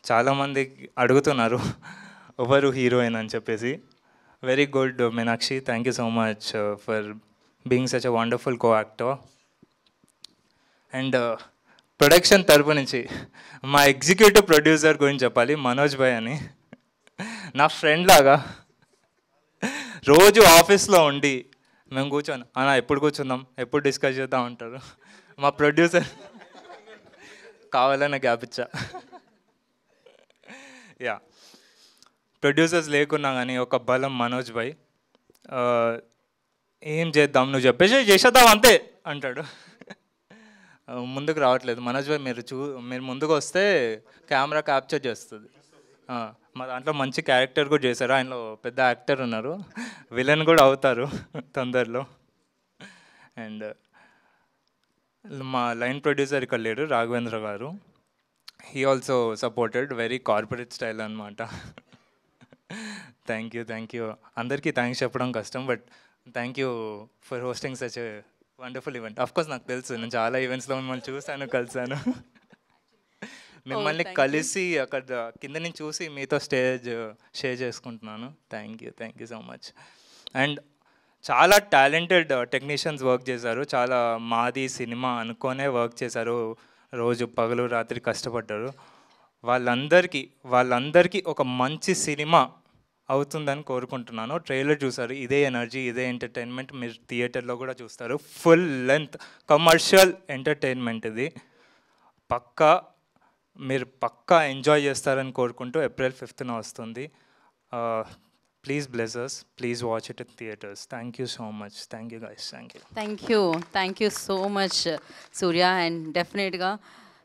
చాలామంది అడుగుతున్నారు ఎవరు హీరోయిన్ అని చెప్పేసి. Very good Meenakshi, thank you so much for being such a wonderful co actor. And production తరపు నుంచి మా ఎగ్జిక్యూటివ్ ప్రొడ్యూసర్ గురించి చెప్పాలి, మనోజ్ భాయ్ అని. నా ఫ్రెండ్ లాగా రోజు ఆఫీస్లో ఉండి మేము కూర్చొని అన్న ఎప్పుడు కూర్చుందాం, ఎప్పుడు డిస్కస్ చేద్దాం అంటారు. మా ప్రొడ్యూసర్ కావాలనే గ్యాప్ ఇచ్చా. యా, ప్రొడ్యూసర్స్ లేకున్నా కానీ ఒక బలం మనోజ్ భాయ్. ఏం చేద్దాం, నువ్వు చెప్పేసి చేసేద్దాం అంతే అంటాడు. ముందుకు రావట్లేదు మనోజ్ భాయ్, మీరు ముందుకు వస్తే కెమెరా క్యాప్చర్ చేస్తుంది. మా దాంట్లో మంచి క్యారెక్టర్ కూడా చేశారు, ఆయనలో పెద్ద యాక్టర్ ఉన్నారు, విలన్ కూడా అవుతారు తొందరలో. అండ్ మా లైన్ ప్రొడ్యూసర్ ఇక్కడ లేడు, Raghavendra garu. He also supported, very corporate style అనమాట. Thank you. అందరికీ థ్యాంక్స్ చెప్పడం కష్టం, but thank you for hosting such a wonderful event. Of course నాకు తెలుసు, నేను చాలా ఈవెంట్స్లో మిమ్మల్ని చూశాను, కలిసాను. మిమ్మల్ని కలిసి అక్కడ కింద నుంచి చూసి మీతో స్టేజ్ షేర్ చేసుకుంటున్నాను. Thank you so much. And చాలా టాలెంటెడ్ టెక్నీషియన్స్ వర్క్ చేశారు, చాలా మాది సినిమా అనుకోనే వర్క్ చేశారు, రోజు పగలు రాత్రి కష్టపడ్డారు. వాళ్ళందరికీ ఒక మంచి సినిమా అవుతుందని కోరుకుంటున్నాను. ట్రైలర్ చూసారు, ఇదే ఎనర్జీ, ఇదే ఎంటర్టైన్మెంట్ మీరు థియేటర్లో కూడా చూస్తారు. ఫుల్ లెంత్ కమర్షియల్ ఎంటర్టైన్మెంట్ ఇది. మీరు పక్కా ఎంజాయ్ చేస్తారని కోరుకుంటూ April 5th వస్తుంది. Please bless us, please watch it in theatres. Thank you so much. Thank you guys. Thank you so much Surya. And డెఫినెట్గా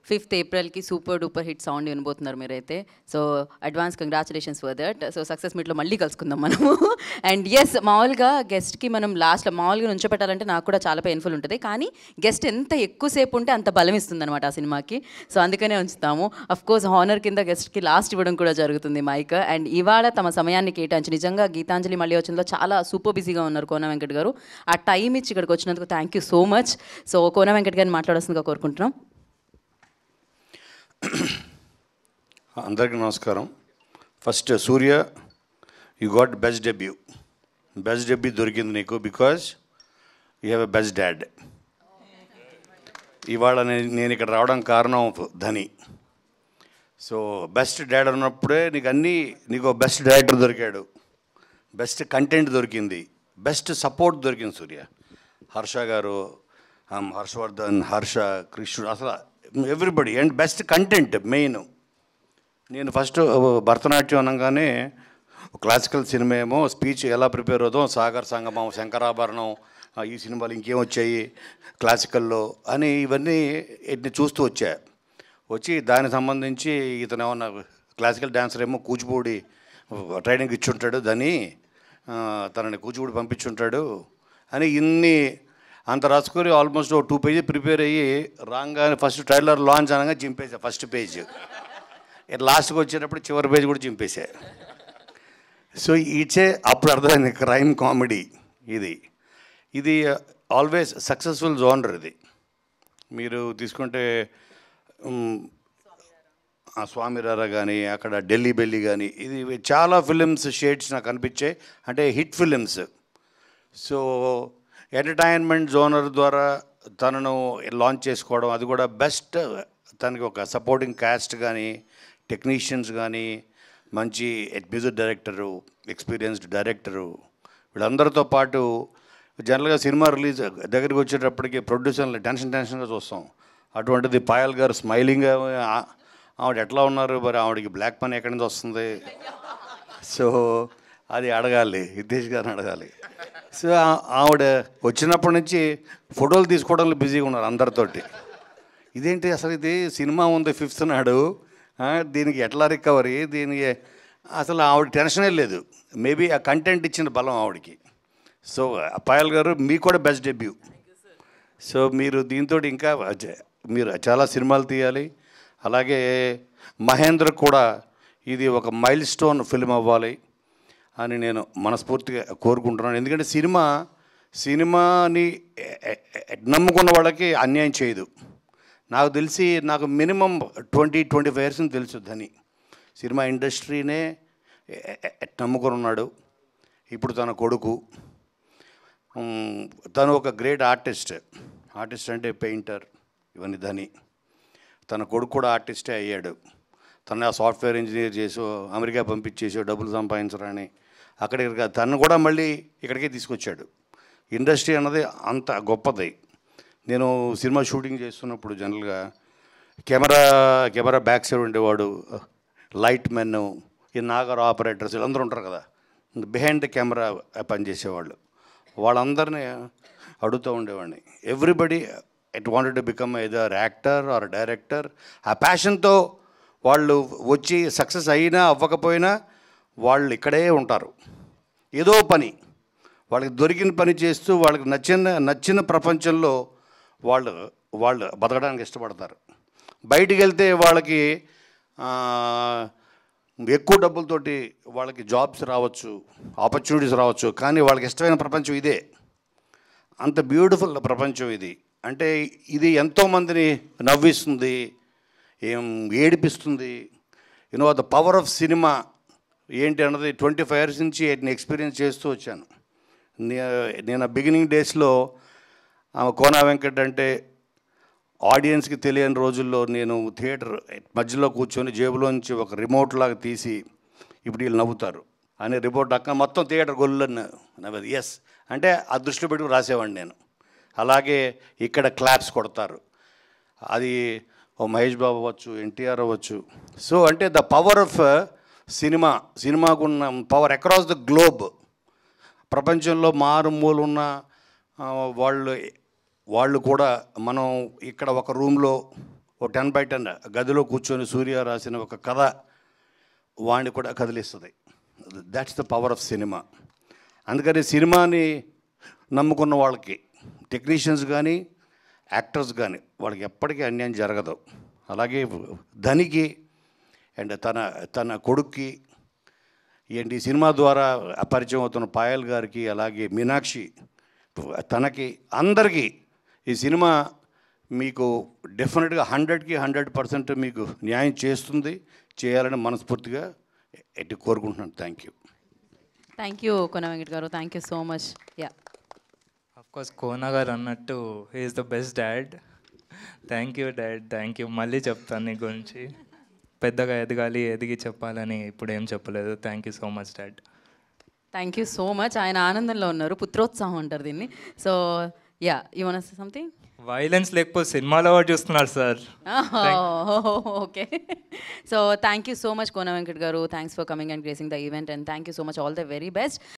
5th Aprilకి సూపర్ డూపర్ హిట్ సౌండ్ వినబోతున్నారు మీరైతే. So advance congratulations for that. So success మీట్లో మళ్ళీ కలుసుకుందాం మనము. అండ్ ఎస్, మామూలుగా గెస్ట్కి మనం లాస్ట్లో మామూలుగా నుంచోపెట్టాలంటే నాకు కూడా చాలా పెయిన్ఫుల్ ఉంటుంది, కానీ గెస్ట్ ఎంత ఎక్కువసేపు ఉంటే అంత బలం ఇస్తుంది అనమాట ఆ సినిమాకి. సో అందుకనే ఉంచుతాము. అఫ్కోర్స్ హానర్ కింద గెస్ట్కి లాస్ట్ ఇవ్వడం కూడా జరుగుతుంది మైక్. అండ్ ఇవాళ తమ సమయాన్ని కేటాయించి, నిజంగా గీతాంజలి మళ్ళీ వచ్చిందో చాలా సూపర్ బిజీగా ఉన్నారు కోన వెంకట్ గారు. ఆ టైం ఇచ్చి ఇక్కడికి వచ్చినందుకు thank you so much. So Kona Venkat గారిని మాట్లాడాల్సిందిగా కోరుకుంటున్నాం. అందరికీ నమస్కారం. First Surya, you got best debut దొరికింది నీకు, because you have a best dad. ఇవాళ నేను ఇక్కడ రావడం కారణం ధని. సో బెస్ట్ డాడ్ ఉన్నప్పుడే నీకు బెస్ట్ డైరెక్టర్ దొరికాడు, బెస్ట్ కంటెంట్ దొరికింది, బెస్ట్ సపోర్ట్ దొరికింది సూర్య. హర్ష గారు, హర్షవర్ధన్, హర్ష, కృష్ణుడు, అసలు everybody. And best content main. నేను ఫస్ట్ భరతనాట్యం అనగానే క్లాసికల్ సినిమా ఏమో స్పీచ్ ఎలా ప్రిపేర్ అవుతాం, సాగర్ సంగమం, శంకరాభరణం, ఈ సినిమాలు ఇంకేం వచ్చాయి క్లాసికల్లో అని ఇవన్నీ చూస్తూ వచ్చి దానికి సంబంధించి ఇతను ఏమన్నా క్లాసికల్ డాన్సర్ ఏమో కూచిపూడి ట్రైనింగ్ ఇచ్చుంటాడు, దాన్ని తనని కూచిపూడి పంపించుంటాడు అని ఇన్ని అంత రాసుకొని ఆల్మోస్ట్ 2 pages ప్రిపేర్ అయ్యి రాగానే ఫస్ట్ ట్రైలర్ లాంచ్ అనగా చింపేసా ఫస్ట్ పేజ్. లాస్ట్కి వచ్చేటప్పుడు చివరి పేజ్ కూడా చింపేసా. సో అప్పుడు అర్థమైంది క్రైమ్ కామెడీ ఇది ఆల్వేస్ సక్సెస్ఫుల్ జోనర్. ఇది మీరు తీసుకుంటే స్వామిరారా కానీ, అక్కడ ఢిల్లీ బెల్లి కానీ, ఇది చాలా ఫిలిమ్స్ షేడ్స్ నాకు అనిపించాయి, అంటే hit films. So entertainment genre ద్వారా తనను లాంచ్ చేసుకోవడం, అది కూడా బెస్ట్. తనకి ఒక సపోర్టింగ్ క్యాస్ట్ కానీ, టెక్నీషియన్స్ కానీ, మంచి మ్యూజిక్ డైరెక్టరు, ఎక్స్పీరియన్స్డ్ డైరెక్టరు, వీళ్ళందరితో పాటు జనరల్గా సినిమా రిలీజ్ దగ్గరికి వచ్చేటప్పటికి ప్రొడ్యూసర్లు టెన్షన్గా చూస్తాం. అటువంటిది పాయల్ గారు స్మైలింగ్, ఆవిడ ఎట్లా ఉన్నారు, మరి ఆవిడకి బ్లాక్ మనీ ఎక్కడి నుంచి వస్తుంది. సో అది అడగాలి, హితేష్ గారిని అడగాలి. సో ఆవిడ వచ్చినప్పటి నుంచి ఫోటోలు తీసుకోవడంలో బిజీగా ఉన్నారు అందరితోటి. ఇదేంటి అసలు, ఇది సినిమా ఉంది 5th నాడు, దీనికి ఎట్లా రికవరీ, దీనికి అసలు ఆవిడ టెన్షనే లేదు. మేబీ ఆ కంటెంట్ ఇచ్చిన బలం ఆవిడకి. సో పాయల్ గారు, మీకు కూడా బెస్ట్ డెబ్యూ. సో మీరు దీంతో ఇంకా మీరు చాలా సినిమాలు తీయాలి. అలాగే మహేంద్ర కూడా ఇది ఒక మైల్ స్టోన్ ఫిల్మ్ అవ్వాలి అని నేను మనస్ఫూర్తిగా కోరుకుంటున్నాను. ఎందుకంటే సినిమాని నమ్ముకున్న వాళ్ళకి అన్యాయం చేయదు. నాకు తెలిసి నాకు మినిమం 20-25 years తెలుసు ధని. సినిమా ఇండస్ట్రీనే నమ్ముకొని ఉన్నాడు. ఇప్పుడు తన కొడుకు, తను ఒక గ్రేట్ ఆర్టిస్ట్ అంటే పెయింటర్ ఇవన్నీ ధని. తన కొడుకు కూడా ఆర్టిస్టే అయ్యాడు. తను ఆ సాఫ్ట్వేర్ ఇంజనీర్ చేసి అమెరికా పంపించేసి డబ్బులు సంపాదించరని అక్కడికి తను కూడా మళ్ళీ ఇక్కడికే తీసుకొచ్చాడు. ఇండస్ట్రీ అన్నది అంత గొప్పది. నేను సినిమా షూటింగ్ చేస్తున్నప్పుడు జనరల్గా కెమెరా బ్యాక్ సైడ్ ఉండేవాడు, లైట్ మెన్, ఈ నాగర్ ఆపరేటర్స్ వీళ్ళందరూ ఉంటారు కదా, బిహైండ్ ద కెమెరా పనిచేసేవాళ్ళు. వాళ్ళందరినీ అడుగుతూ ఉండేవాడిని. Everybody it wanted to become either actor are director. ఆ ప్యాషన్తో వాళ్ళు వచ్చి సక్సెస్ అయినా అవ్వకపోయినా వాళ్ళు ఇక్కడే ఉంటారు. ఏదో పని వాళ్ళకి దొరికిన పని చేస్తూ వాళ్ళకి నచ్చిన ప్రపంచంలో వాళ్ళు బతకడానికి ఇష్టపడతారు. బయటికి వెళ్తే వాళ్ళకి ఎక్కువ డబ్బులతోటి వాళ్ళకి జాబ్స్ రావచ్చు, ఆపర్చునిటీస్ రావచ్చు, కానీ వాళ్ళకి ఇష్టమైన ప్రపంచం ఇదే. అంత బ్యూటిఫుల్ ప్రపంచం ఇది. అంటే ఇది ఎంతోమందిని నవ్విస్తుంది, ఏడిపిస్తుంది. You know the power of cinema ఏంటి అన్నది 25 years నుంచి నేను ఎక్స్పీరియన్స్ చేస్తూ వచ్చాను. నేను బిగినింగ్ డేస్లో కోనా వెంకట్ అంటే ఆడియన్స్కి తెలియని రోజుల్లో నేను థియేటర్ మధ్యలో కూర్చొని జేబులోంచి ఒక రిమోట్ లాగా తీసి ఇప్పుడు వీళ్ళు నవ్వుతారు అనే రిమోట్ అక్క మొత్తం థియేటర్ గొల్లని నవ్వదు. ఎస్ అంటే ఆ దృష్టిలో పెట్టుకుని రాసేవాడిని నేను. అలాగే ఇక్కడ క్లాప్స్ కొడతారు. అది ఓ మహేష్ బాబు అవ్వచ్చు, ఎన్టీఆర్ అవ్వచ్చు. సో అంటే ద పవర్ ఆఫ్ సినిమాకున్న పవర్ అక్రాస్ ద గ్లోబ్. ప్రపంచంలో మారుమూలున్న వాళ్ళు కూడా మనం ఇక్కడ ఒక రూమ్లో ఓ 10x10 గదిలో కూర్చొని సూర్య రాసిన ఒక కథ వాడిని కూడా కదిలిస్తుంది. That's the power of cinema. అందుకని సినిమాని నమ్ముకున్న వాళ్ళకి, టెక్నీషియన్స్ కానీ యాక్టర్స్ కానీ, వాళ్ళకి ఎప్పటికీ అన్యాయం జరగదు. అలాగే ధనికి అండ్ తన కొడుక్కి ఏంటి సినిమా ద్వారా పరిచయం అవుతున్న పాయల్ గారికి, అలాగే మీనాక్షి తనకి, అందరికీ ఈ సినిమా మీకు డెఫినెట్గా 100కి 100% మీకు న్యాయం చేయాలని మనస్ఫూర్తిగా కోరుకుంటున్నాను. థ్యాంక్ యూ కోన వెంకట్ గారు. Thank you so much. Yeah, of course Kona గారు అన్నట్టు he is the best dad. Thank you dad, thank you. మళ్ళీ చెప్తాను నీ గురించి, పెద్దగా ఎదిగి చెప్పాలని ఇప్పుడు ఏం చెప్పలేదు. Thank you so much dad. Thank you so much. ఆయన ఆనందంలో ఉన్నారు, పుత్రోత్సాహం అంటారు దీన్ని. So yeah, you want to say something? Violence లేకపోతే సినిమాలో వాడు చూస్తున్నారు sir. Okay. So thank you so much Kona Venkat garu. Thanks for coming and gracing the event and thank you so much. All the very best.